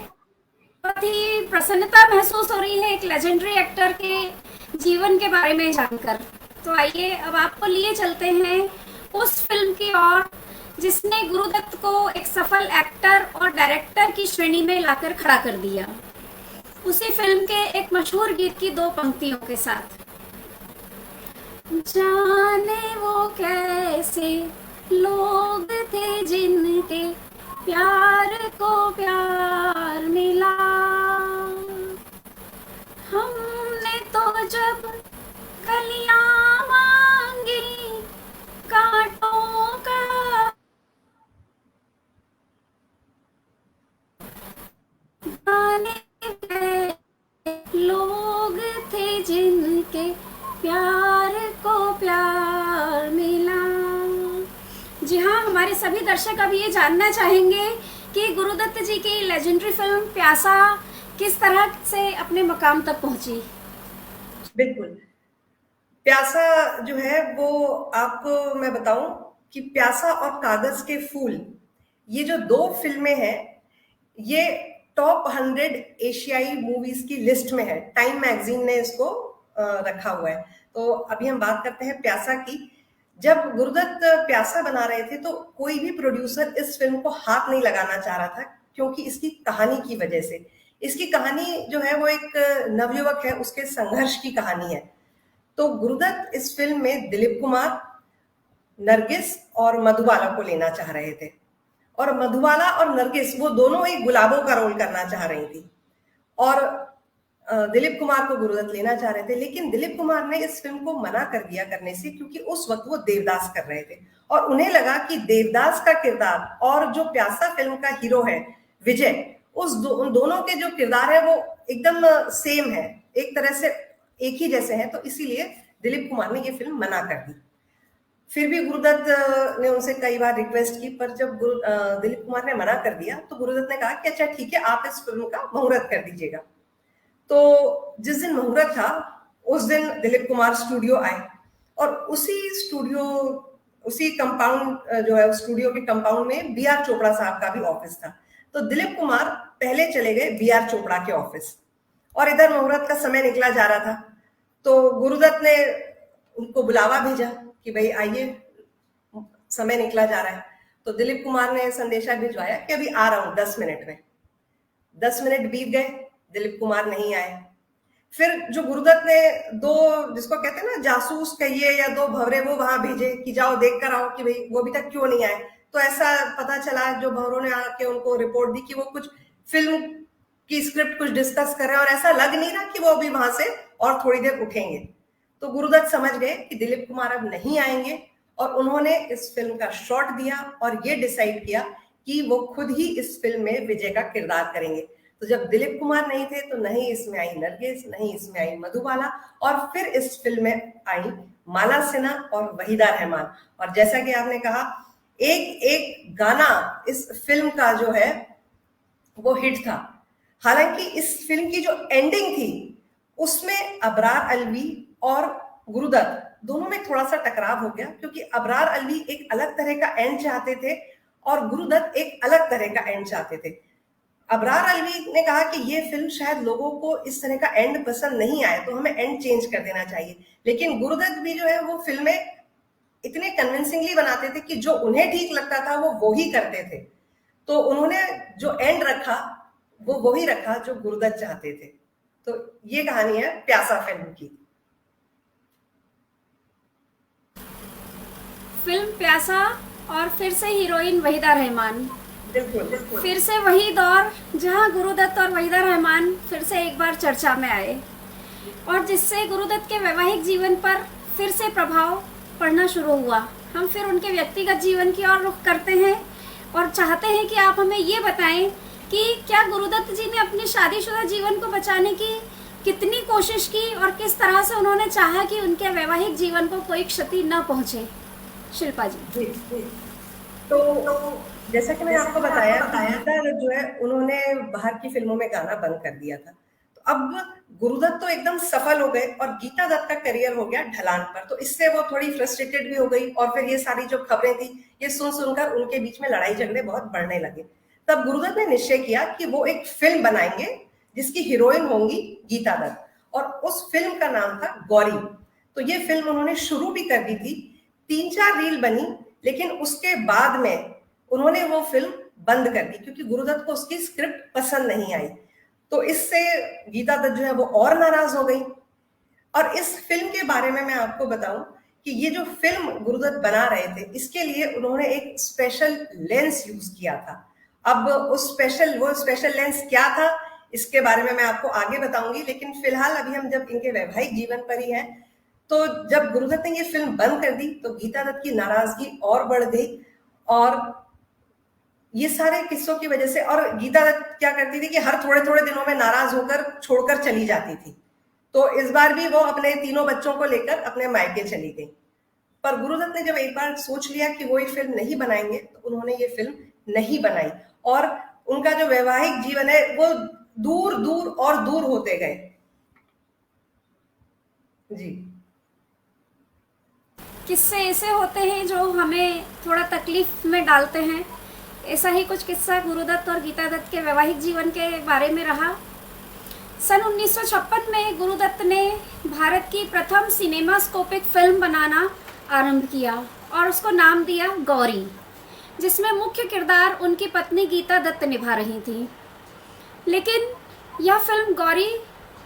बहुत ही प्रसन्नता महसूस हो रही है एक लेजेंडरी एक्टर के जीवन के बारे में जानकर। तो आइए अब आपको लिए चलते हैं उस फिल्म की ओर जिसने गुरुदत्त को एक सफल एक्टर और डायरेक्टर की श्रेणी में लाकर खड़ा कर दिया। उसी फिल्म के एक मशहूर गीत की दो पंक्तियों के साथ। जाने वो कैसे लोग थे जिनके प्यार को प्यार मिला, हमने तो जब कलियां मांगी कांटों का, जाने लोग थे जिनके प्यार को प्यार मिला। जी हाँ, हमारे सभी दर्शक अब ये जानना चाहेंगे कि गुरुदत्त जी की लेजेंडरी फिल्म प्यासा किस तरह से अपने मकाम तक पहुंची। बिल्कुल, प्यासा जो है वो, आपको मैं बताऊं कि प्यासा और कागज के फूल, ये जो दो फिल्में हैं, ये टॉप 100 एशियाई मूवीज की लिस्ट में है। टाइम मैगजीन ने इसको रखा हुआ है। तो अभी हम बात करते हैं प्यासा की। जब गुरुदत्त प्यासा बना रहे थे तो कोई भी प्रोड्यूसर इस फिल्म को हाथ नहीं लगाना चाह रहा था, क्योंकि इसकी कहानी की वजह से। इसकी कहानी जो है वो एक नवयुवक है, उसके संघर्ष की कहानी है। तो गुरुदत्त इस फिल्म में दिलीप कुमार, नरगिस और मधुबाला को लेना चाह रहे थे, और मधुबाला और नरगिस वो दोनों ही गुलाबों का रोल करना चाह रही थी, और दिलीप कुमार को गुरुदत्त लेना चाह रहे थे। लेकिन दिलीप कुमार ने इस फिल्म को मना कर दिया करने से, क्योंकि उस वक्त वो देवदास कर रहे थे, और उन्हें लगा कि देवदास का किरदार और जो प्यासा फिल्म का हीरो है विजय, उन दोनों के जो किरदार है वो एकदम सेम है, एक तरह से एक ही जैसे हैं। तो इसीलिए दिलीप कुमार ने ये फिल्म मना कर दी। फिर भी गुरुदत्त ने उनसे कई बार रिक्वेस्ट की, पर जब दिलीप कुमार ने मना कर दिया तो गुरुदत्त ने कहा कि अच्छा ठीक है, आप इस फिल्म का मुहूर्त कर दीजिएगा। तो जिस दिन मुहूर्त था उस दिन दिलीप कुमार स्टूडियो आए, और उसी कंपाउंड जो है, उस स्टूडियो के कंपाउंड में बी आर चोपड़ा साहब का भी ऑफिस था। तो दिलीप कुमार पहले चले गए बी आर चोपड़ा के ऑफिस, और इधर मुहूर्त का समय निकला जा रहा था। तो गुरुदत्त ने उनको बुलावा भेजा कि भाई आइए, समय निकला जा रहा है। तो दिलीप कुमार ने संदेशा भिजवाया कि अभी आ रहा हूं 10 मिनट में। 10 मिनट बीत गए, दिलीप कुमार नहीं आए। फिर जो गुरुदत्त ने दो, जिसको कहते हैं ना जासूस कहिए या दो भंवरे, वो वहां भेजे कि जाओ देख कर आओ कि भाई वो अभी तक क्यों नहीं आए। तो ऐसा पता चला, जो भंवरों ने आके उनको रिपोर्ट दी कि वो कुछ फिल्म की स्क्रिप्ट कुछ डिस्कस कर रहे हैं और ऐसा लग नहीं रहा कि वो अभी वहां से और थोड़ी देर उठेंगे। तो गुरुदत्त समझ गए कि दिलीप कुमार अब नहीं आएंगे और उन्होंने इस फिल्म का शॉट दिया और ये डिसाइड किया कि वो खुद ही इस फिल्म में विजय का किरदार करेंगे। तो जब दिलीप कुमार नहीं थे तो नहीं इसमें आई नरगिस, नहीं इसमें आई मधुबाला, और फिर इस फिल्म में आई माला सिन्हा और वहीदा रहमान। और जैसा कि आपने कहा, एक एक गाना इस फिल्म का जो है वो हिट था। हालांकि इस फिल्म की जो एंडिंग थी उसमें अबरार अलवी और गुरुदत्त दोनों में थोड़ा सा टकराव हो गया, क्योंकि अबरार अलवी एक अलग तरह का एंड चाहते थे और गुरुदत्त एक अलग तरह का एंड चाहते थे। अबरार अलवी ने कहा कि ये फिल्म शायद लोगों को इस तरह का एंड पसंद नहीं आए, तो हमें एंड चेंज कर देना चाहिए। लेकिन गुरुदत्त भी जो है वो फिल्में इतने कन्विंसिंगली बनाते थे कि जो उन्हें ठीक लगता था वो ही करते थे। तो उन्होंने जो एंड रखा वो वही रखा जो गुरुदत्त चाहते थे। तो ये कहानी है प्यासा फिल्म की। फिल्म प्यासा, और फिर से हीरोइन वहीदा रहमान। बिल्कुल बिल्कुल। फिर से वही दौर जहां गुरुदत्त और वहीदा रहमान फिर से एक बार चर्चा में आए, और जिससे गुरुदत्त के वैवाहिक जीवन पर फिर से प्रभाव पड़ना शुरू हुआ। हम फिर उनके व्यक्तिगत जीवन की ओर रुख करते हैं और चाहते हैं कि आप हमें ये बताएं कि क्या गुरुदत्त जी ने अपने शादीशुदा जीवन को बचाने की कितनी कोशिश की और किस तरह से उन्होंने चाहा कि उनके वैवाहिक जीवन को कोई क्षति न पहुंचे। शिल्पा जी। जी। तो जैसा कि मैंने आपको बताया, गीता दत्त जो है उन्होंने बाहर की फिल्मों में गाना बंद कर दिया था। तो अब गुरुदत्त तो एकदम सफल हो गए और गीता दत्त का करियर हो गया ढलान पर। तो इससे वो थोड़ी फ्रस्ट्रेटेड भी हो गई और फिर ये सारी जो खबरें थी ये सुनकर उनके बीच में लड़ाई झगड़े बहुत बढ़ने लगे। तब गुरुदत्त ने निश्चय किया कि वो एक फिल्म बनाएंगे जिसकी हीरोइन होंगी गीता दत्त, और उस फिल्म का नाम था गौरी। तो ये फिल्म उन्होंने शुरू भी कर दी थी, 3-4 रील बनी, लेकिन उसके बाद में उन्होंने वो फिल्म बंद कर दी क्योंकि गुरुदत्त को उसकी स्क्रिप्ट पसंद नहीं आई। तो इससे गीता दत्त जो है वो और नाराज हो गई। और इस फिल्म के बारे में मैं आपको बताऊं कि ये जो फिल्म गुरुदत्त बना रहे थे इसके लिए उन्होंने एक स्पेशल लेंस यूज किया था। अब वो स्पेशल लेंस क्या था इसके बारे में मैं आपको आगे बताऊंगी, लेकिन फिलहाल अभी हम जब इनके वैवाहिक जीवन पर ही हैं, तो जब गुरुदत्त ने ये फिल्म बंद कर दी तो गीता दत्त की नाराजगी और बढ़ गई। और ये सारे किस्सों की वजह से, और गीता दत्त क्या करती थी कि हर थोड़े थोड़े दिनों में नाराज होकर छोड़कर चली जाती थी। तो इस बार भी वो अपने 3 बच्चों को लेकर अपने मायके चली गई। पर गुरुदत्त ने जब एक बार सोच लिया कि वो ये फिल्म नहीं बनाएंगे तो उन्होंने ये फिल्म नहीं बनाई, और उनका जो वैवाहिक जीवन है वो दूर दूर और दूर होते गए। जी। किस्से ऐसे होते हैं जो हमें थोड़ा तकलीफ में डालते हैं। ऐसा ही कुछ किस्सा गुरुदत्त और गीता दत्त के वैवाहिक जीवन के बारे में रहा। सन 1956 में गुरुदत्त ने भारत की प्रथम सिनेमास्कोपिक फिल्म बनाना आरंभ किया और उसको नाम दिया गौरी, जिसमें मुख्य किरदार उनकी पत्नी गीता दत्त निभा रही थी। लेकिन यह फिल्म गौरी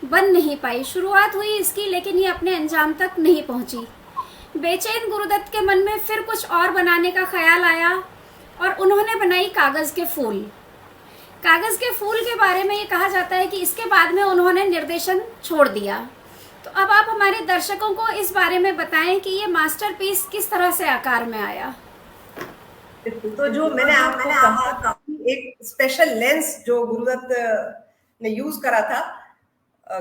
बन नहीं पाई। शुरुआत हुई इसकी, लेकिन ये अपने अंजाम तक नहीं पहुंची। बेचैन गुरुदत्त के मन में फिर कुछ और बनाने का ख्याल आया और उन्होंने बनाई कागज के फूल। कागज के फूल के बारे में ये कहा जाता है कि इसके बाद में उन्होंने निर्देशन छोड़ दिया। तो अब आप हमारे दर्शकों को इस बारे में बताएं कि ये मास्टरपीस किस तरह से आकार में आया। तो जो मैंने आपको कहा, एक स्पेशल लेंस जो गुरुदत्त ने यूज करा था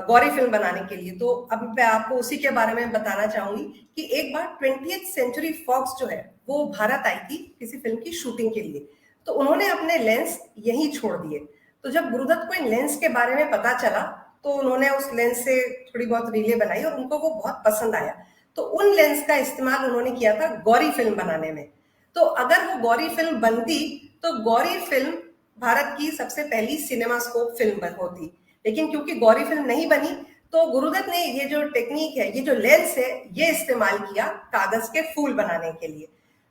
गौरी फिल्म बनाने के लिए, तो अब मैं आपको उसी के बारे में बताना चाहूंगी कि एक बार 20th सेंचुरी फॉक्स जो है वो भारत आई थी किसी फिल्म की शूटिंग के लिए। तो उन्होंने अपने लेंस यहीं छोड़ दिए। तो जब गुरुदत्त को इन लेंस के बारे में पता चला तो उन्होंने उस लेंस से थोड़ी बहुत रीलें बनाई और उनको वो बहुत पसंद आया। तो उन लेंस का इस्तेमाल उन्होंने किया था गौरी फिल्म बनाने में। तो अगर वो गौरी फिल्म बनती तो गौरी फिल्म भारत की सबसे पहली सिनेमास्कोप फिल्म होती, लेकिन क्योंकि गौरी फिल्म नहीं बनी तो तो गुरुदत्त ने ये जो टेक्निक है, ये जो लेंस है, ये इस्तेमाल किया कागज के फूल बनाने के लिए।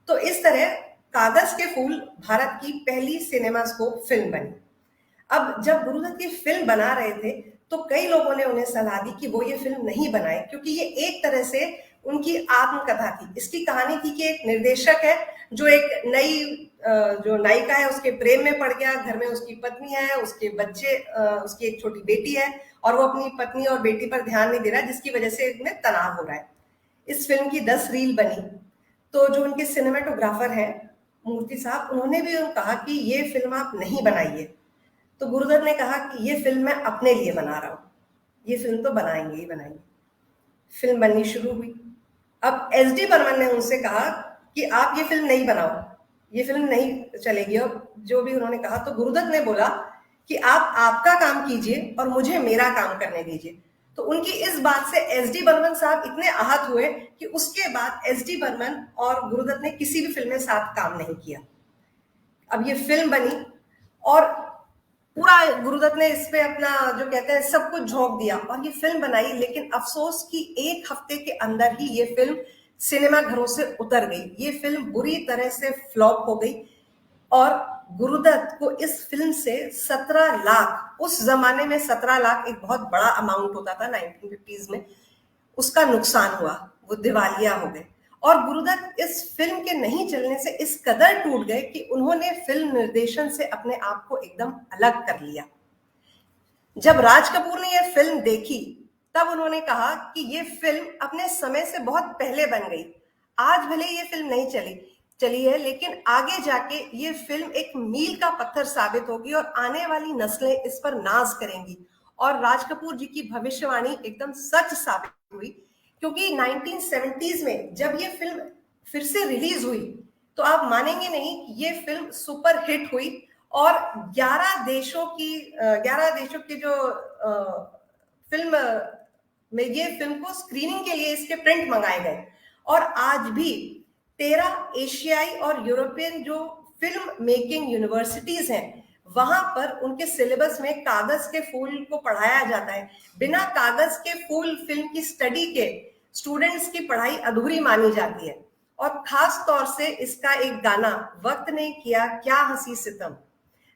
तो इस तरह कागज के फूल भारत की पहली सिनेमास्कोप फिल्म बनी। अब जब गुरुदत्त की फिल्म बना रहे थे तो कई लोगों ने उन्हें सलाह दी कि वो ये फिल्म नहीं बनाए, क्योंकि ये एक तरह से उनकी आत्मकथा थी। इसकी कहानी थी कि एक निर्देशक है जो एक नई जो नायिका है उसके प्रेम में पड़ गया, घर में उसकी पत्नी है, उसके बच्चे, उसकी एक छोटी बेटी है, और वो अपनी पत्नी और बेटी पर ध्यान नहीं दे रहा है, जिसकी वजह से इनमें तनाव हो रहा है। इस फिल्म की 10 रील बनी। तो जो उनके सिनेमेटोग्राफर हैं मूर्ति साहब, उन्होंने भी कहा कि ये फिल्म आप नहीं बनाइए। तो गुरुदत्त ने कहा कि ये फिल्म मैं अपने लिए बना रहा हूँ, ये फिल्म तो बनाएंगे ही बनाएंगे। फिल्म बननी शुरू हुई। अब एसडी बर्मन ने उनसे कहा कि आप ये फिल्म नहीं बनाओ, ये फिल्म नहीं चलेगी, और जो भी उन्होंने कहा। तो गुरुदत्त ने बोला कि आप आपका काम कीजिए और मुझे मेरा काम करने दीजिए। तो उनकी इस बात से एसडी बर्मन साहब इतने आहत हुए कि उसके बाद एसडी बर्मन और गुरुदत्त ने किसी भी फिल्म में साथ काम नहीं किया। अब ये फिल्म बनी और पूरा गुरुदत्त ने इस पे अपना जो कहते हैं सब कुछ झोंक दिया और ये फिल्म बनाई। लेकिन अफसोस कि 1 हफ्ते के अंदर ही ये फिल्म सिनेमा घरों से उतर गई। ये फिल्म बुरी तरह से फ्लॉप हो गई और गुरुदत्त को इस फिल्म से 17 लाख, उस जमाने में 17 लाख एक बहुत बड़ा अमाउंट होता था 1950s में, उसका नुकसान हुआ। वो दिवालिया हो गए और गुरुदत्त इस फिल्म के नहीं चलने से इस कदर टूट गए कि उन्होंने फिल्म निर्देशन से अपने आप को एकदम अलग कर लिया। जब राज कपूर ने यह फिल्म देखी तब उन्होंने कहा कि ये फिल्म अपने समय से बहुत पहले बन गई। आज भले ये फिल्म नहीं चली है, लेकिन आगे जाके ये फिल्म एक मील का पत्थर साबित होगी और आने वाली नस्लें इस पर नाज करेंगी। और राज कपूर जी की भविष्यवाणी एकदम सच साबित हुई, क्योंकि 1970s में जब ये फिल्म फिर से रिलीज हुई तो आप मानेंगे नहीं, ये फिल्म सुपर हिट हुई और 11 देशों की जो फिल्म में ये फिल्म को स्क्रीनिंग के लिए इसके प्रिंट मंगाए गए। और आज भी 13 एशियाई और यूरोपियन जो फिल्म मेकिंग यूनिवर्सिटीज हैं, वहां पर उनके सिलेबस में कागज के फूल को पढ़ाया जाता है। बिना कागज के फूल फिल्म की स्टडी के स्टूडेंट्स की पढ़ाई अधूरी मानी जाती है। और खास तौर से इसका एक गाना वक्त ने किया क्या हंसी सितम,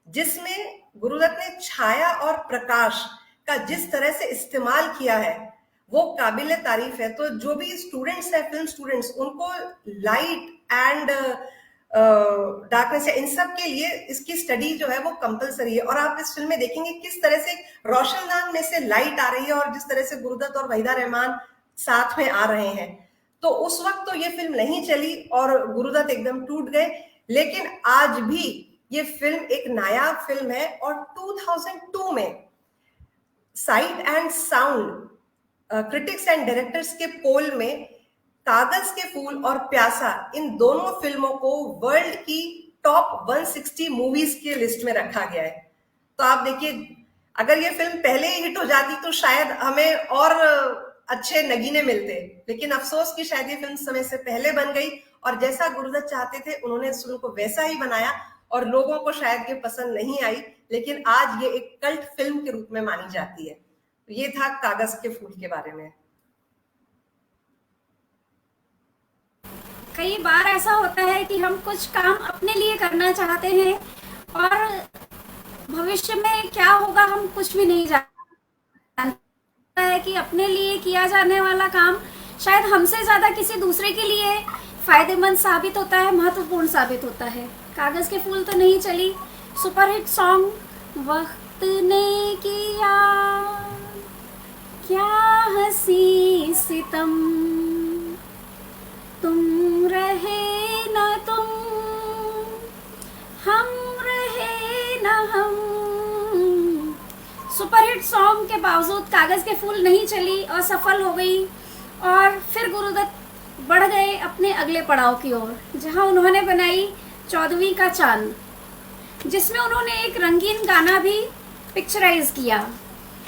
जिसमें गुरुदत्त ने छाया और प्रकाश का जिस तरह से इस्तेमाल किया है वो काबिल तारीफ है। तो जो भी स्टूडेंट्स हैं, फिल्म स्टूडेंट्स, उनको लाइट एंड डार्कनेस है, इन सब के लिए इसकी स्टडी जो है वो कंपलसरी है। और आप इस फिल्म में देखेंगे किस तरह से रोशनदान में से लाइट आ रही है और जिस तरह से गुरुदत्त और वहीदा रहमान साथ में आ रहे हैं। तो उस वक्त तो ये फिल्म नहीं चली और गुरुदत्त एकदम टूट गए, लेकिन आज भी ये फिल्म एक नायाब फिल्म है। और 2002 में site and sound critics and directors के पोल में कागज के फूल और प्यासा, इन दोनों फिल्मों को वर्ल्ड की टॉप 160 मूवीज के लिस्ट में रखा गया है। तो आप देखिए, अगर ये फिल्म पहले ही हिट हो जाती तो शायद हमें और अच्छे नगीने मिलते, लेकिन अफसोस कि शायद ये फिल्म समय से पहले बन गई और जैसा गुरुदत्त चाहते थे उन्होंने इस फिल्म को वैसा ही बनाया और लोगों को शायद ये पसंद नहीं आई, लेकिन आज ये एक कल्ट फिल्म के रूप में मानी जाती है। ये था कागज के फूल के बारे में। कई बार ऐसा होता है कि हम कुछ काम अपने लिए करना चाहते हैं और भविष्य में क्या होगा हम कुछ भी नहीं जानते है कि अपने लिए किया जाने वाला काम शायद हमसे ज्यादा किसी दूसरे के लिए फायदेमंद साबित होता है, महत्वपूर्ण साबित होता है। कागज के फूल तो नहीं चली, सुपरहिट सॉन्ग वक्त ने किया क्या हंसी सितम, तुम रहे न तुम, हम रहे न हम। सुपरहिट सॉन्ग के बावजूद कागज के फूल नहीं चली, असफल हो गई और फिर गुरुदत्त बढ़ गए अपने अगले पड़ाव की ओर, जहां उन्होंने बनाई 14वीं का चांद, जिसमें उन्होंने एक रंगीन गाना भी पिक्चराइज किया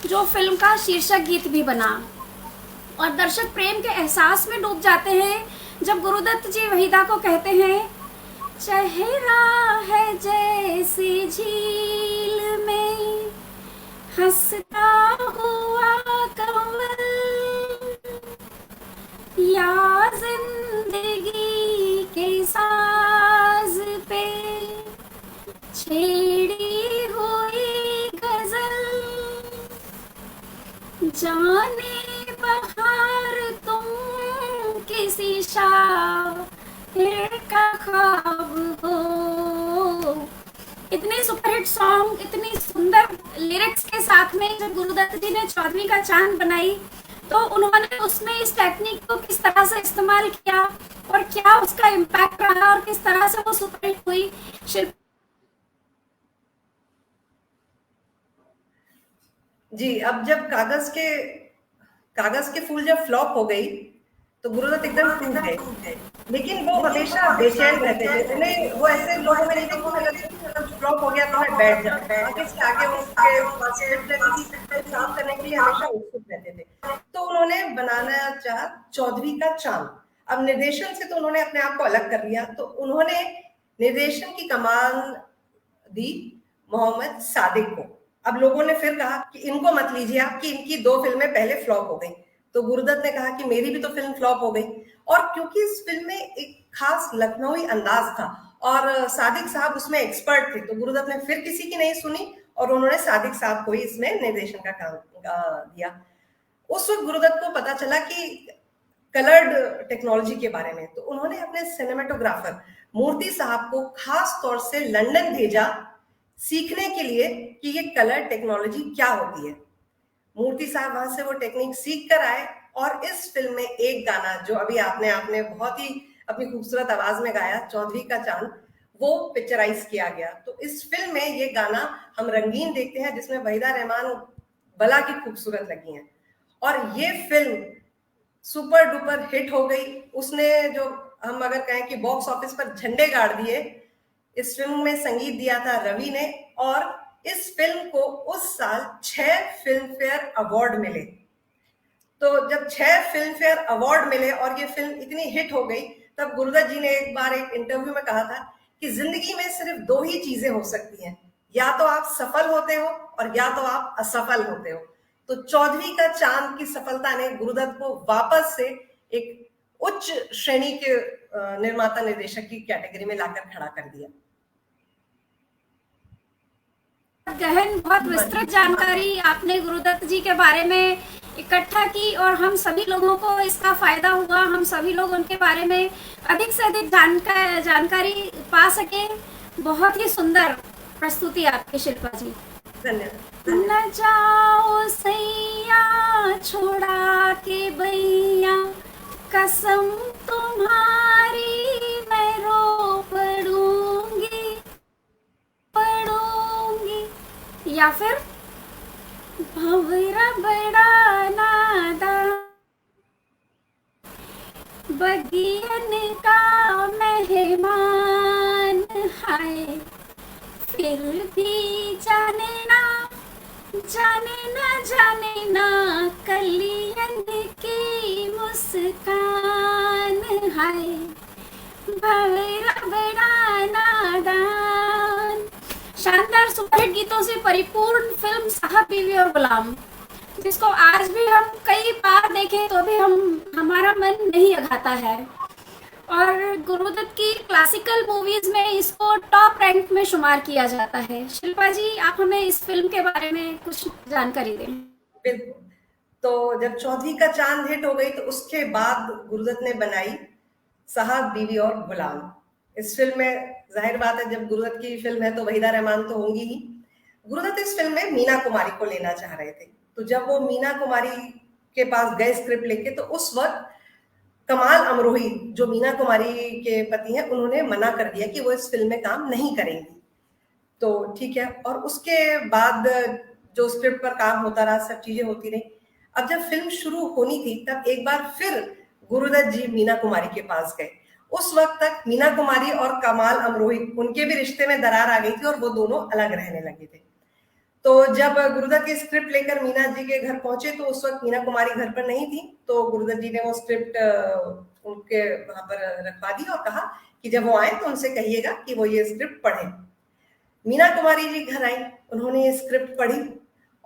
जो फिल्म का शीर्षक गीत भी बना। और दर्शक प्रेम के एहसास में डूब जाते हैं जब गुरुदत्त जी वहीदा को कहते हैं, चेहरा है जैसे झील में हंसता हुआ कंवर, छेड़ी हुई गजल, जाने बहार तुम किसी शायर का ख्वाब हो। इतने सुपरहिट सॉन्ग, इतनी सुंदर लिरिक्स के साथ में जब गुरुदत्त जी ने चौदहवीं का चांद बनाई, तो उन्होंने उसमें इस टेक्निक को किस तरह से इस्तेमाल किया और क्या उसका इम्पैक्ट रहा और किस तरह से वो सुपरहिट हुई। शिल्प जी, अब जब कागज के फूल जब फ्लॉप हो गई तो गुरुदत्त एकदम टूट गए, लेकिन वो हमेशा बेचैन रहते थे। उन्हें वो ऐसे लोगों में नहीं थे कि मतलब कुछ फ्लॉप हो गया तो मैं बैठ जाऊं। आगे से आगे उनके पास स्क्रिप्ट रहती थी, काम करने के लिए हमेशा उत्सुक रहते थे। तो उन्होंने बनाना चाहा चौधरी का चांद। अब निर्देशन से तो उन्होंने अपने आप को अलग कर लिया, तो उन्होंने निर्देशन की कमान दी मोहम्मद सादिक को। अब लोगों ने फिर कहा कि इनको मत लीजिए आप, कि इनकी 2 फिल्में पहले फ्लॉप हो गई। तो गुरुदत्त ने कहा कि मेरी भी तो फिल्म फ्लॉप हो गई। और क्योंकि इस फिल्म में एक खास लखनवी अंदाज था और सादिक साहब उसमें एक्सपर्ट थे, तो गुरुदत्त ने फिर किसी की नहीं सुनी और उन्होंने सादिक साहब को ही इसमें निर्देशन का काम दिया। उस वक्त गुरुदत्त को पता चला कि कलर्ड टेक्नोलॉजी के बारे में, तो उन्होंने अपने सिनेमेटोग्राफर मूर्ति साहब को खास तौर से लंदन भेजा सीखने के लिए कि ये कलर टेक्नोलॉजी क्या होती है। मूर्ति साहब वहां से वो टेक्निक सीख कर आए और इस फिल्म में एक गाना जो अभी आपने बहुत ही अपनी खूबसूरत आवाज में गाया, चौधरी का चांद, वो पिक्चराइज किया गया। तो इस फिल्म में ये गाना हम रंगीन देखते हैं, जिसमें वहीदा रहमान बला की खूबसूरत लगी हैं। और ये फिल्म सुपर डुपर हिट हो गई। उसने जो हम अगर कहें कि बॉक्स ऑफिस पर झंडे गाड़ दिए। इस फिल्म में संगीत दिया था रवि ने और इस फिल्म को उस साल 6 फिल्म फेयर अवार्ड मिले। तो जब 6 फिल्म फेयर अवार्ड मिले और ये फिल्म इतनी हिट हो गई, तब गुरुदत्त जी ने एक बार एक इंटरव्यू में कहा था कि जिंदगी में सिर्फ 2 ही चीजें हो सकती हैं, या तो आप सफल होते हो और या तो आप असफल होते हो। तो चौधरी का चांद की सफलता ने गुरुदत्त को वापस से एक उच्च श्रेणी के निर्माता निर्देशक की कैटेगरी में लाकर खड़ा कर दिया। गहन, बहुत विस्तृत जानकारी आपने गुरुदत्त जी के बारे में इकट्ठा की और हम सभी लोगों को इसका फायदा हुआ। हम सभी लोग उनके बारे में अधिक से अधिक जानकारी पा सके। बहुत ही सुंदर प्रस्तुति आपकी शिल्पा जी। धन्यवाद। न जाओ सैया छोड़ा के बैया, कसम तुम्हारी मैं रो पड़ूंगी। या फिर भंवरा बड़ा नादान, बगियन का मेहमान है, फिर भी जाने ना कलियन की मुस्कान है, भंवरा बड़ा नादान। शानदार सुपरहिट गीतों से परिपूर्ण फिल्म साहब बीवी और गुलाम, जिसको आज भी हम कई बार देखें तो भी हमारा मन नहीं अघाता है। और गुरुदत्त की क्लासिकल मूवीज में इसको टॉप रैंक में शुमार किया जाता है। शिल्पा जी, आप हमें इस फिल्म के बारे में कुछ जानकारी दें। बिल्कुल। तो जब चौधरी का चांद हिट हो गई तो उसके बाद गुरुदत्त ने बनाई साहब बीवी और गुलाम। इस फिल्म में जाहिर बात है, जब गुरुदत्त की फिल्म है तो वहीदा रहमान तो होंगी ही। गुरुदत्त इस फिल्म में मीना कुमारी को लेना चाह रहे थे, तो जब वो मीना कुमारी के पास गए स्क्रिप्ट लेके, तो उस वक्त कमाल अमरोही जो मीना कुमारी के पति हैं, उन्होंने मना कर दिया कि वो इस फिल्म में काम नहीं करेंगी। तो ठीक है, और उसके बाद जो स्क्रिप्ट पर काम होता रहा, सब चीजें होती रही। अब जब फिल्म शुरू होनी थी, तब एक बार फिर गुरुदत्त जी मीना कुमारी के पास गए। उस वक्त तक मीना कुमारी और कमाल अमरोही, उनके भी रिश्ते में दरार आ गई थी और वो दोनों अलग रहने लगे थे। तो जब गुरुदत्त की स्क्रिप्ट लेकर मीना जी के घर पहुंचे, तो उस वक्त मीना कुमारी घर पर नहीं थी। तो गुरुदत्त जी ने वो स्क्रिप्ट उनके वहां पर रखवा दी और कहा कि जब वो आए तो उनसे कहिएगा कि वो ये स्क्रिप्ट पढ़े। मीना कुमारी जी घर आई, उन्होंने ये स्क्रिप्ट पढ़ी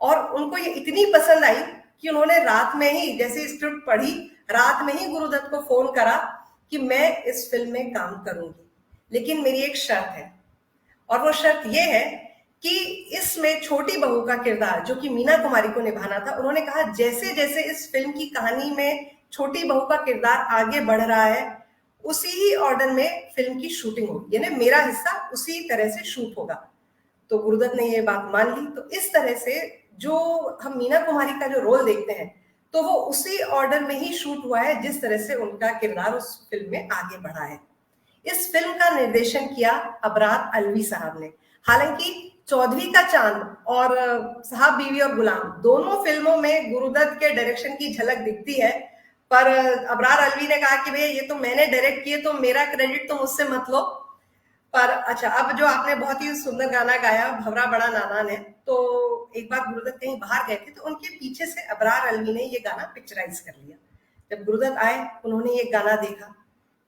और उनको ये इतनी पसंद आई कि उन्होंने रात में ही, जैसे स्क्रिप्ट पढ़ी, रात में ही गुरुदत्त को फोन करा कि मैं इस फिल्म में काम करूंगी, लेकिन मेरी एक शर्त है। और वो शर्त ये है कि इसमें छोटी बहू का किरदार जो कि मीना कुमारी को निभाना था, उन्होंने कहा जैसे जैसे इस फिल्म की कहानी में छोटी बहू का किरदार आगे बढ़ रहा है, उसी ही ऑर्डर में फिल्म की शूटिंग होगी, यानी मेरा हिस्सा उसी तरह से शूट होगा। तो गुरुदत्त ने ये बात मान ली। तो इस तरह से जो हम मीना कुमारी का जो रोल देखते हैं, तो वो उसी ऑर्डर में ही शूट हुआ है जिस तरह से उनका किरदार उस फिल्म में आगे बढ़ा है। इस फिल्म का निर्देशन किया अबरार अलवी साहब ने। हालांकि चौधरी का चांद और साहब बीवी और गुलाम दोनों फिल्मों में गुरुदत्त के डायरेक्शन की झलक दिखती है, पर अबरार अलवी ने कहा कि भैया ये तो मैंने डायरेक्ट किए, तो मेरा क्रेडिट तो मुझसे मत लो। पर अच्छा, अब जो आपने बहुत ही सुंदर गाना गाया भवरा बड़ा नादान है, तो एक बार गुरुदत्त कहीं बाहर गए थे तो उनके पीछे से अबरार अलवी ने ये गाना पिक्चराइज कर लिया। जब गुरुदत्त आए, उन्होंने ये गाना देखा,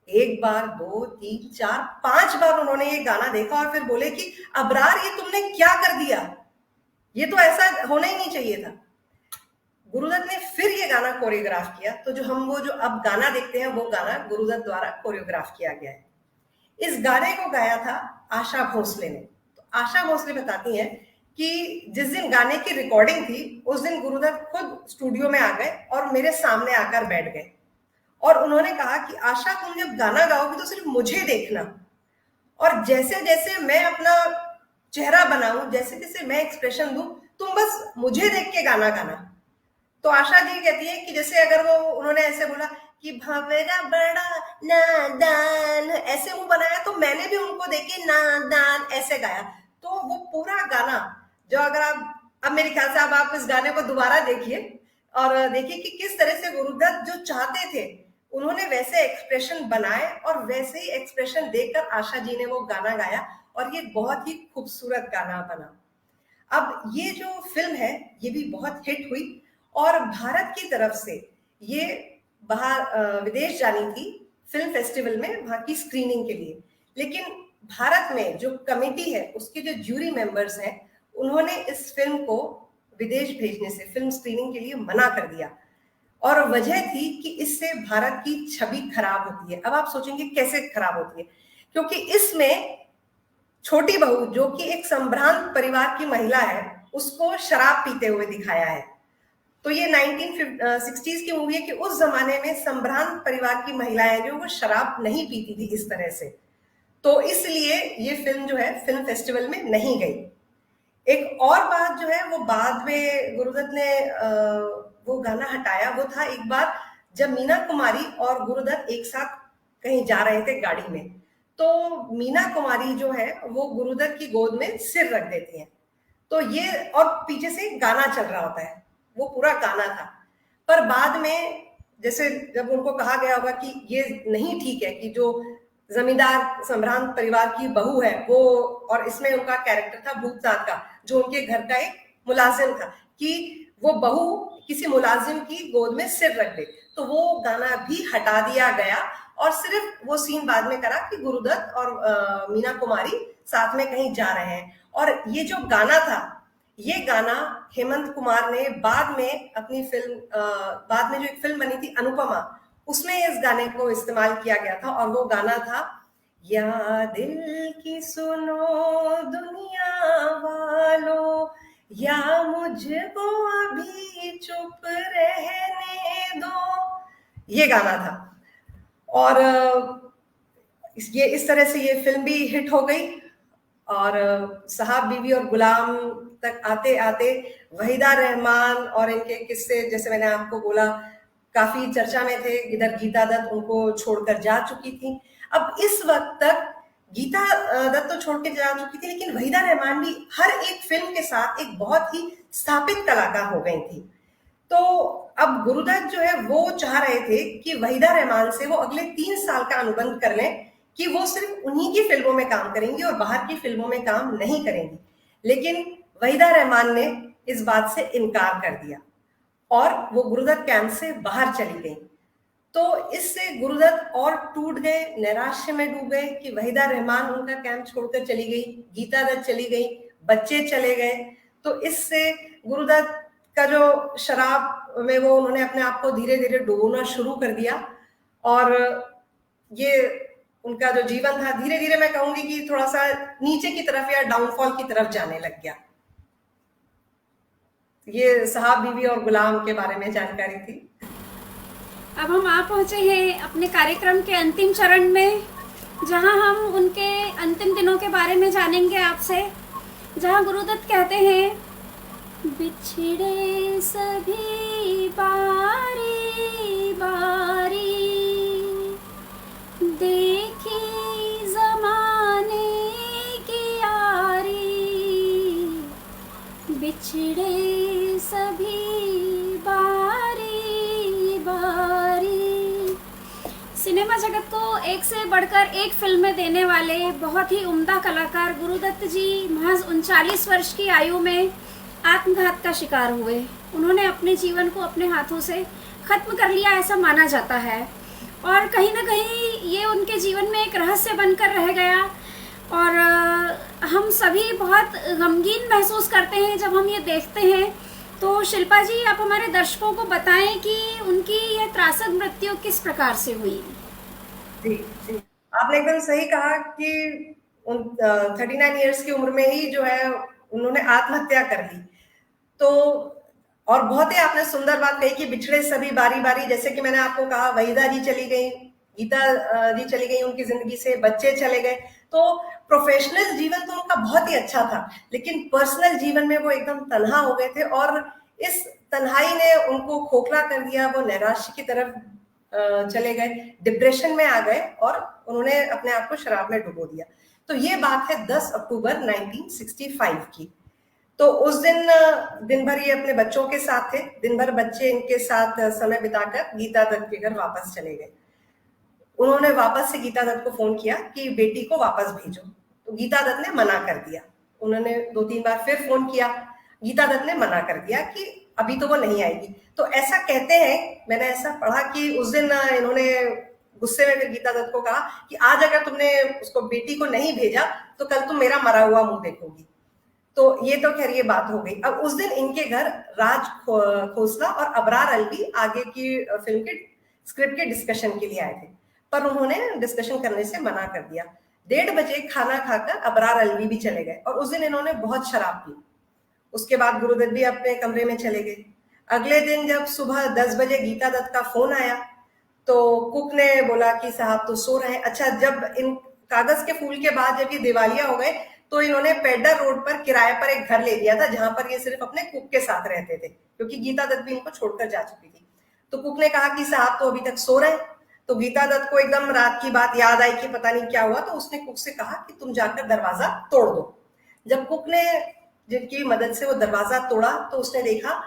एक बार, दो, तीन, चार, 5 बार उन्होंने ये गाना देखा और फिर बोले कि अबरार ये तुमने क्या कर दिया, ये तो ऐसा होना ही नहीं चाहिए था। गुरुदत्त ने फिर ये गाना कोरियोग्राफ किया। तो वो जो अब गाना देखते हैं, वो गाना गुरुदत्त द्वारा कोरियोग्राफ किया गया है। इस गाने को गाया था आशा भोसले ने। तो आशा भोसले बताती हैं कि जिस दिन गाने की रिकॉर्डिंग थी, उस दिन गुरुदत्त खुद स्टूडियो में आ गए और मेरे सामने आकर बैठ गए और उन्होंने कहा कि आशा, तुम जब गाना गाओगी तो सिर्फ मुझे देखना, और जैसे जैसे मैं अपना चेहरा बनाऊं, जैसे जैसे मैं एक्सप्रेशन दूं, तुम बस मुझे देख के गाना गाना। तो आशा जी कहती है कि जैसे अगर उन्होंने ऐसे बोला कि भवेरा बड़ा नादान, ऐसे मुंह बनाया, तो मैंने भी उनको देखे नादान ऐसे गाया। तो वो पूरा गाना जो, अगर अब मेरे ख्याल से आप इस गाने को दोबारा देखिए और देखिए कि किस तरह से गुरुदत्त जो चाहते थे उन्होंने वैसे एक्सप्रेशन बनाए और वैसे ही एक्सप्रेशन देकर आशा जी ने वो गाना गाया और ये बहुत ही खूबसूरत गाना बना। अब ये जो फिल्म है ये भी बहुत हिट हुई और भारत की तरफ से ये बाहर विदेश जानी थी फिल्म फेस्टिवल में, वहां की स्क्रीनिंग के लिए। लेकिन भारत में जो कमेटी है, उसके जो ज्यूरी मेंबर्स हैं, उन्होंने इस फिल्म को विदेश भेजने से, फिल्म स्क्रीनिंग के लिए मना कर दिया और वजह थी कि इससे भारत की छवि खराब होती है। अब आप सोचेंगे कैसे खराब होती है, क्योंकि इसमें छोटी बहू जो कि एक संभ्रांत परिवार की महिला है, उसको शराब पीते हुए दिखाया है। तो ये 1960s की मूवी है कि उस जमाने में संभ्रांत परिवार की महिलाएं जो वो शराब नहीं पीती थी इस तरह से, तो इसलिए ये फिल्म जो है फिल्म फेस्टिवल में नहीं गई। एक और बात जो है वो बाद में गुरुदत्त ने वो गाना हटाया, वो था एक बार जब मीना कुमारी और गुरुदत्त एक साथ कहीं जा रहे थे गाड़ी में, तो मीना कुमारी जो है वो गुरुदत्त की गोद में सिर रख देती है। तो ये, और पीछे से गाना चल रहा होता है, वो पूरा गाना था। पर बाद में जैसे जब उनको कहा गया होगा कि ये नहीं ठीक है कि जो जमींदार संभ्रांत परिवार की बहू है वो, और इसमें उनका कैरेक्टर था भूतनाथ का जो उनके घर का एक मुलाजिम था, कि वो बहू किसी मुलाजिम की गोद में सिर रख दे, तो वो गाना भी हटा दिया गया और सिर्फ वो सीन बाद में करा कि गुरुदत्त और मीना कुमारी साथ में कहीं जा रहे हैं। और ये जो गाना था, ये गाना हेमंत कुमार ने बाद में अपनी फिल्म, बाद में जो एक फिल्म बनी थी अनुपमा, उसमें इस गाने को इस्तेमाल किया गया था और वो गाना था, या दिल की सुनो दुनिया वालों, या मुझको अभी चुप रहने दो, ये गाना था। और ये इस तरह से ये फिल्म भी हिट हो गई और साहब बीवी और गुलाम तक आते आते वहीदा रहमान और इनके किस्से, जैसे मैंने आपको बोला, काफी चर्चा में थे। इधर गीता दत्त उनको छोड़कर जा चुकी थी। अब इस वक्त तक गीता दत्त तो छोड़ के जा चुकी थी, लेकिन वहीदा रहमान भी हर एक फिल्म के साथ एक बहुत ही स्थापित कलाकार हो गई थी। तो अब गुरुदत्त जो है वो चाह रहे थे कि वहीदा रहमान से वो अगले 3 साल का अनुबंध कर लें कि वो सिर्फ उन्हीं की फिल्मों में काम करेंगी और बाहर की फिल्मों में काम नहीं करेंगी। लेकिन वहीदा रहमान ने इस बात से इनकार कर दिया और वो गुरुदत्त कैंप से बाहर चली गई। तो इससे गुरुदत्त और टूट गए, नैराश्य में डूब गए कि वहीदा रहमान उनका कैंप छोड़कर चली गई, गीता दत्त चली गई, बच्चे चले गए। तो इससे गुरुदत्त का जो शराब में वो उन्होंने अपने आप को धीरे धीरे डुबोना शुरू कर दिया और ये उनका जो जीवन था धीरे धीरे मैं कहूंगी कि थोड़ा सा नीचे की तरफ या डाउनफॉल की तरफ जाने लग गया। ये साहब बीवी और गुलाम के बारे में जानकारी थी। अब हम आ पहुंचे हैं अपने कार्यक्रम के अंतिम चरण में, जहां हम उनके अंतिम दिनों के बारे में जानेंगे आपसे, जहां गुरुदत्त कहते हैं, बिछड़े सभी बारी बारी, देखी जमाने की यारी, बिछड़े सभी बारी बारी। सिनेमा जगत को एक से बढ़कर एक फिल्में देने वाले बहुत ही उम्दा कलाकार गुरुदत्त जी महज 39 वर्ष की आयु में आत्मघात का शिकार हुए। उन्होंने अपने जीवन को अपने हाथों से खत्म कर लिया, ऐसा माना जाता है, और कहीं ना कहीं ये उनके जीवन में एक रहस्य बनकर रह गया। और हम सभी बहुत गमगीन महसूस करते हैं जब हम ये देखते हैं। तो शिल्पा जी, आप हमारे दर्शकों को बताएं कि उनकी यह त्रासद मृत्यु किस प्रकार से हुई। जी जी, आपने एकदम सही कहा कि 39 इयर्स की उम्र में ही जो है उन्होंने आत्महत्या कर ली। तो और बहुत ही आपने सुंदर बात कही कि बिछड़े सभी बारी बारी, जैसे कि मैंने आपको कहा वहीदा जी चली गई, गीता जी चली गई उनकी जिंदगी से, बच्चे चले गए। तो प्रोफेशनल जीवन तो उनका बहुत ही अच्छा था, लेकिन पर्सनल जीवन में वो एकदम तन्हा हो गए थे, और इस तन्हाई ने उनको खोखला कर दिया। वो नैराश्य की तरफ चले गए, डिप्रेशन में आ गए, और उन्होंने अपने आप को शराब में डुबो दिया। तो ये बात है 10 अक्टूबर 1965 की। तो उस दिन भर ये अपने बच्चों के साथ थे, दिन भर बच्चे इनके साथ समय बिताकर गीता दत्त के घर वापस चले गए। उन्होंने वापस से गीता दत्त को फोन किया कि बेटी को वापस भेजो, तो गीता दत्त ने मना कर दिया। उन्होंने 2-3 बार फिर फोन किया, गीता दत्त ने मना कर दिया कि अभी तो वो नहीं आएगी। तो ऐसा कहते हैं, मैंने ऐसा पढ़ा कि उस दिन इन्होंने गुस्से में फिर गीता दत्त को कहा कि आज अगर तुमने उसको बेटी को नहीं भेजा तो कल तुम मेरा मरा हुआ मुंह देखोगी। तो ये तो खैर ये बात हो गई। अब उस दिन इनके घर राज खोसला और अबरार अलवी आगे की फिल्म के स्क्रिप्ट के डिस्कशन के लिए आए थे, पर उन्होंने डिस्कशन करने से मना कर दिया। 1:30 बजे खाना खाकर अबरार अलवी भी चले गए, और उस दिन इन्होंने बहुत शराब पी। उसके बाद गुरुदत्त भी अपने कमरे में चले गए। अगले दिन जब सुबह 10 बजे गीता दत्त का फोन आया तो कुक ने बोला कि साहब तो सो रहे हैं। अच्छा, जब इन कागज के फूल के बाद जब ये दिवालिया हो गए तो इन्होंने पेडर रोड पर किराए पर एक घर ले लिया था, जहां पर ये सिर्फ अपने कुक के साथ रहते थे, क्योंकि गीता दत्त भी इनको छोड़कर जा चुकी थी। तो कुक ने कहा कि साहब तो अभी तक सो रहे हैं। तो गीता दत्त को एकदम रात की बात याद आई कि पता नहीं क्या हुआ, तो उसने कुक से कहा कि तुम जाकर दरवाजा तोड़ दो। जब कुक ने जिनकी मदद से वो दरवाजा तोड़ा तो उसने देखा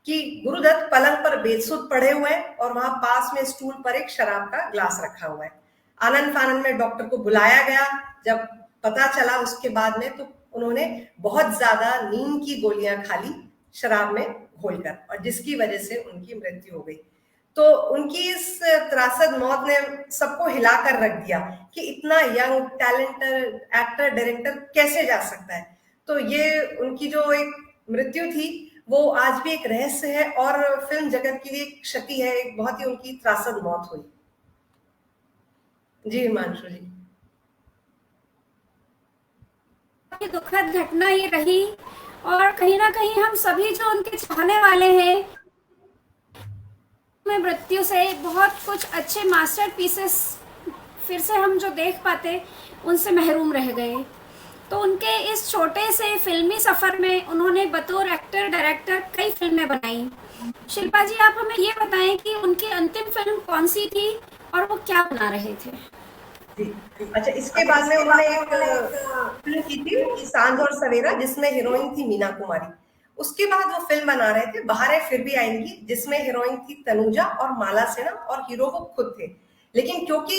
कि गुरुदत्त पलंग पर बेसुध पड़े हुए हैं, और वहां पास में स्टूल पर एक शराब का ग्लास रखा हुआ है। आनंद फानंद में डॉक्टर को बुलाया गया। जब पता चला उसके बाद में, तो उन्होंने बहुत ज्यादा नींद की गोलियां खा ली शराब में घोलकर, और जिसकी वजह से उनकी मृत्यु हो गई। तो उनकी इस त्रासद मौत ने सबको हिलाकर रख दिया कि इतना यंग टैलेंटेड एक्टर डायरेक्टर कैसे जा सकता है। तो ये उनकी जो एक मृत्यु थी वो आज भी एक रहस्य है, और फिल्म जगत के लिए एक क्षति है, एक बहुत ही उनकी त्रासद मौत हुई। जी हिमांशु जी, दुखद घटना ये रही, और कहीं ना कहीं हम सभी जो उनके चाहने वाले हैं में मृत्यु से बहुत कुछ अच्छे मास्टर पीसेस फिर से हम जो देख पाते उनसे महरूम रह गए। तो उनके इस छोटे से फिल्मी सफर में उन्होंने बतौर एक्टर डायरेक्टर कई फिल्में बनाई। शिल्पा जी, आप हमें ये बताएं कि उनकी अंतिम फिल्म कौन सी थी और वो क्या बना रहे थे। जी अच्छा, इसके बाद में उन्होंने एक फिल्म की थी सांझ और सवेरा, जिसमें हीरोइन थी मीना कुमारी। उसके बाद वो फिल्म बना रहे थे बहारें फिर भी आएंगी, जिसमें हीरोइन थी तनुजा और माला सेना, और हीरो वो खुद थे। लेकिन क्योंकि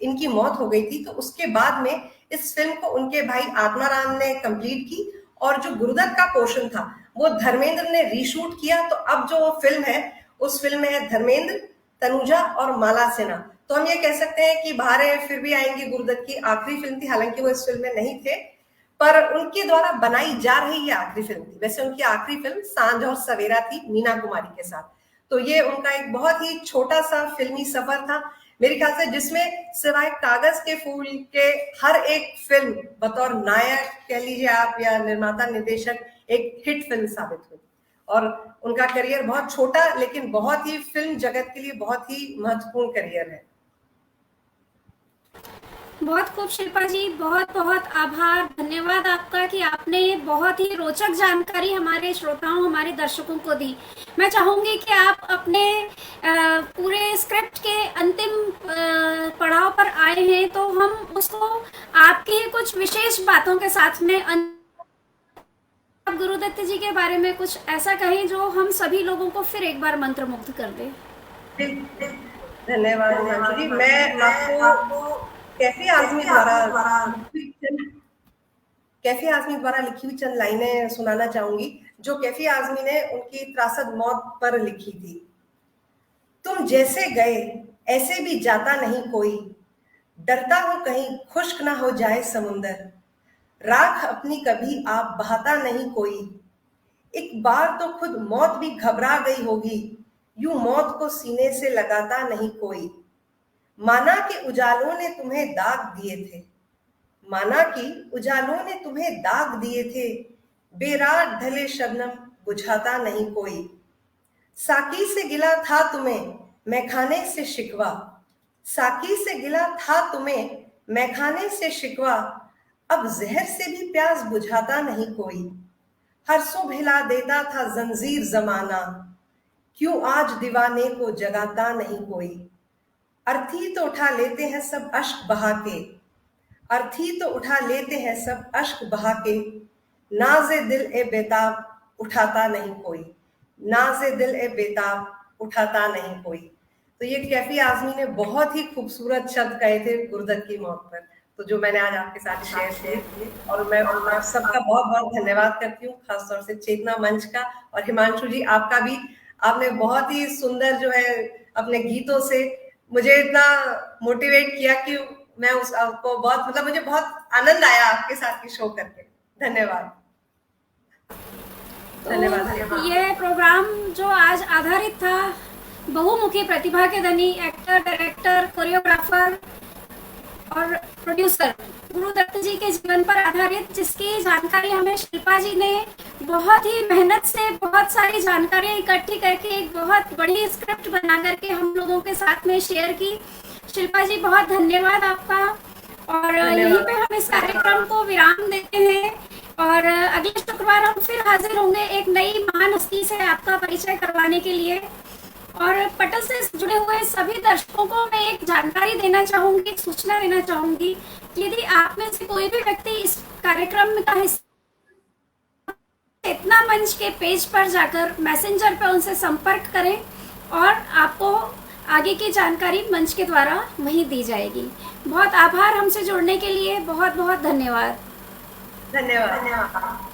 इनकी मौत हो गई थी तो उसके बाद में इस फिल्म को उनके भाई आत्माराम ने कंप्लीट की, और जो गुरुदत्त का पोर्शन था वो धर्मेंद्र ने रीशूट किया। तो अब जो फिल्म है उस फिल्म में है धर्मेंद्र, तनुजा और माला सेना। तो हम ये कह सकते हैं कि बहारें फिर भी आएंगी गुरुदत्त की आखिरी फिल्म थी, हालांकि वो इस फिल्म में नहीं थे, पर उनके द्वारा बनाई जा रही ये आखिरी फिल्म थी। वैसे उनकी आखिरी फिल्म सांझ और सवेरा थी मीना कुमारी के साथ। तो ये उनका एक बहुत ही छोटा सा फिल्मी सफर था। मेरे ख्याल से, जिसमें सिवाय कागज के फूल के हर एक फिल्म बतौर नायक कह लीजिए आप या निर्माता निर्देशक एक हिट फिल्म साबित हुई। और उनका करियर बहुत छोटा लेकिन बहुत ही फिल्म जगत के लिए बहुत ही महत्वपूर्ण करियर है। बहुत खूब शिल्पा जी, बहुत बहुत आभार, धन्यवाद आपका कि आपने बहुत ही रोचक जानकारी हमारे श्रोताओं, हमारे दर्शकों को दी। मैं चाहूंगी कि आप अपने पूरे स्क्रिप्ट के अंतिम पड़ाव पर आए हैं, तो हम उसको आपकी कुछ विशेष बातों के साथ में आप गुरुदत्त जी के बारे में कुछ ऐसा कहें जो हम सभी लोगों को फिर एक बार मंत्रमुग्ध कर दे। धन्यवाद हिमांशु जी। मैं आपको कैफी आजमी द्वारा लिखी हुई चंद लाइनें सुनाना चाहूंगी, जो कैफी आजमी ने उनकी त्रासद मौत पर लिखी थी। तुम जैसे गए ऐसे भी जाता नहीं कोई, डरता हूं कहीं खुश्क ना हो जाए समुंदर, राख अपनी कभी आप बहाता नहीं कोई, एक बार तो खुद मौत भी घबरा गई होगी, यूं मौत को सीने से लगाता नहीं कोई। माना कि उजालों ने तुम्हें दाग दिए थे, माना कि उजालों ने तुम्हें दाग दिए थे, बेरात ढले शबनम बुझाता नहीं कोई। साकी से गिला था तुम्हें मैखाने से शिकवा, साकी से गिला था तुम्हें मैखाने से शिकवा, अब जहर से भी प्यास बुझाता नहीं कोई। हर सुबह हिला देता था जंजीर जमाना, क्यों आज दीवाने को जगाता नहीं कोई। अर्थी तो उठा लेते हैं सब अश्क बहा के, अर्थी तो उठा लेते हैं सब अश्क बहा के, नाज़े दिल ए बेताब उठाता नहीं कोई, नाज़े दिल ए बेताब उठाता नहीं कोई। तो ये कैफी आजमी ने बहुत ही खूबसूरत शब्द कहे थे गुरुदत्त की मौत पर, तो जो मैंने आज आपके साथ शेयर किए। और मैं सबका बहुत बहुत धन्यवाद करती हूँ, खासतौर से चेतना मंच का। और हिमांशु जी आपका भी, आपने बहुत ही सुंदर जो है अपने गीतों से मुझे इतना मोटिवेट किया कि मैं उस आपको बहुत, मतलब मुझे बहुत आनंद आया आपके साथ की शो करके। धन्यवाद। तो ये प्रोग्राम जो आज आधारित था बहुमुखी प्रतिभा के धनी एक्टर, डायरेक्टर, कोरियोग्राफर और प्रोड्यूसर गुरुदत्त जी के जीवन पर आधारित, जिसकी जानकारी हमें शिल्पा जी ने बहुत ही मेहनत से बहुत सारी जानकारियां इकट्ठी करके एक बहुत बड़ी स्क्रिप्ट बना करके हम लोगों के साथ में शेयर की। शिल्पा जी बहुत धन्यवाद आपका। और यहीं पे हम इस कार्यक्रम को विराम देते हैं और अगले शुक्रवार हम फिर हाजिर होंगे एक नई महान हस्ती से आपका परिचय करवाने के लिए। और पटल से जुड़े हुए सभी दर्शकों को मैं एक जानकारी देना चाहूंगी, एक सूचना देना चाहूंगी कि यदि आप में से कोई भी व्यक्ति इस कार्यक्रम का हिस्सा, चेतना मंच के पेज पर जाकर मैसेंजर पर उनसे संपर्क करें और आपको आगे की जानकारी मंच के द्वारा वहीं दी जाएगी। बहुत आभार हमसे जुड़ने के लिए, बहुत बहुत धन्यवाद। धन्यवाद।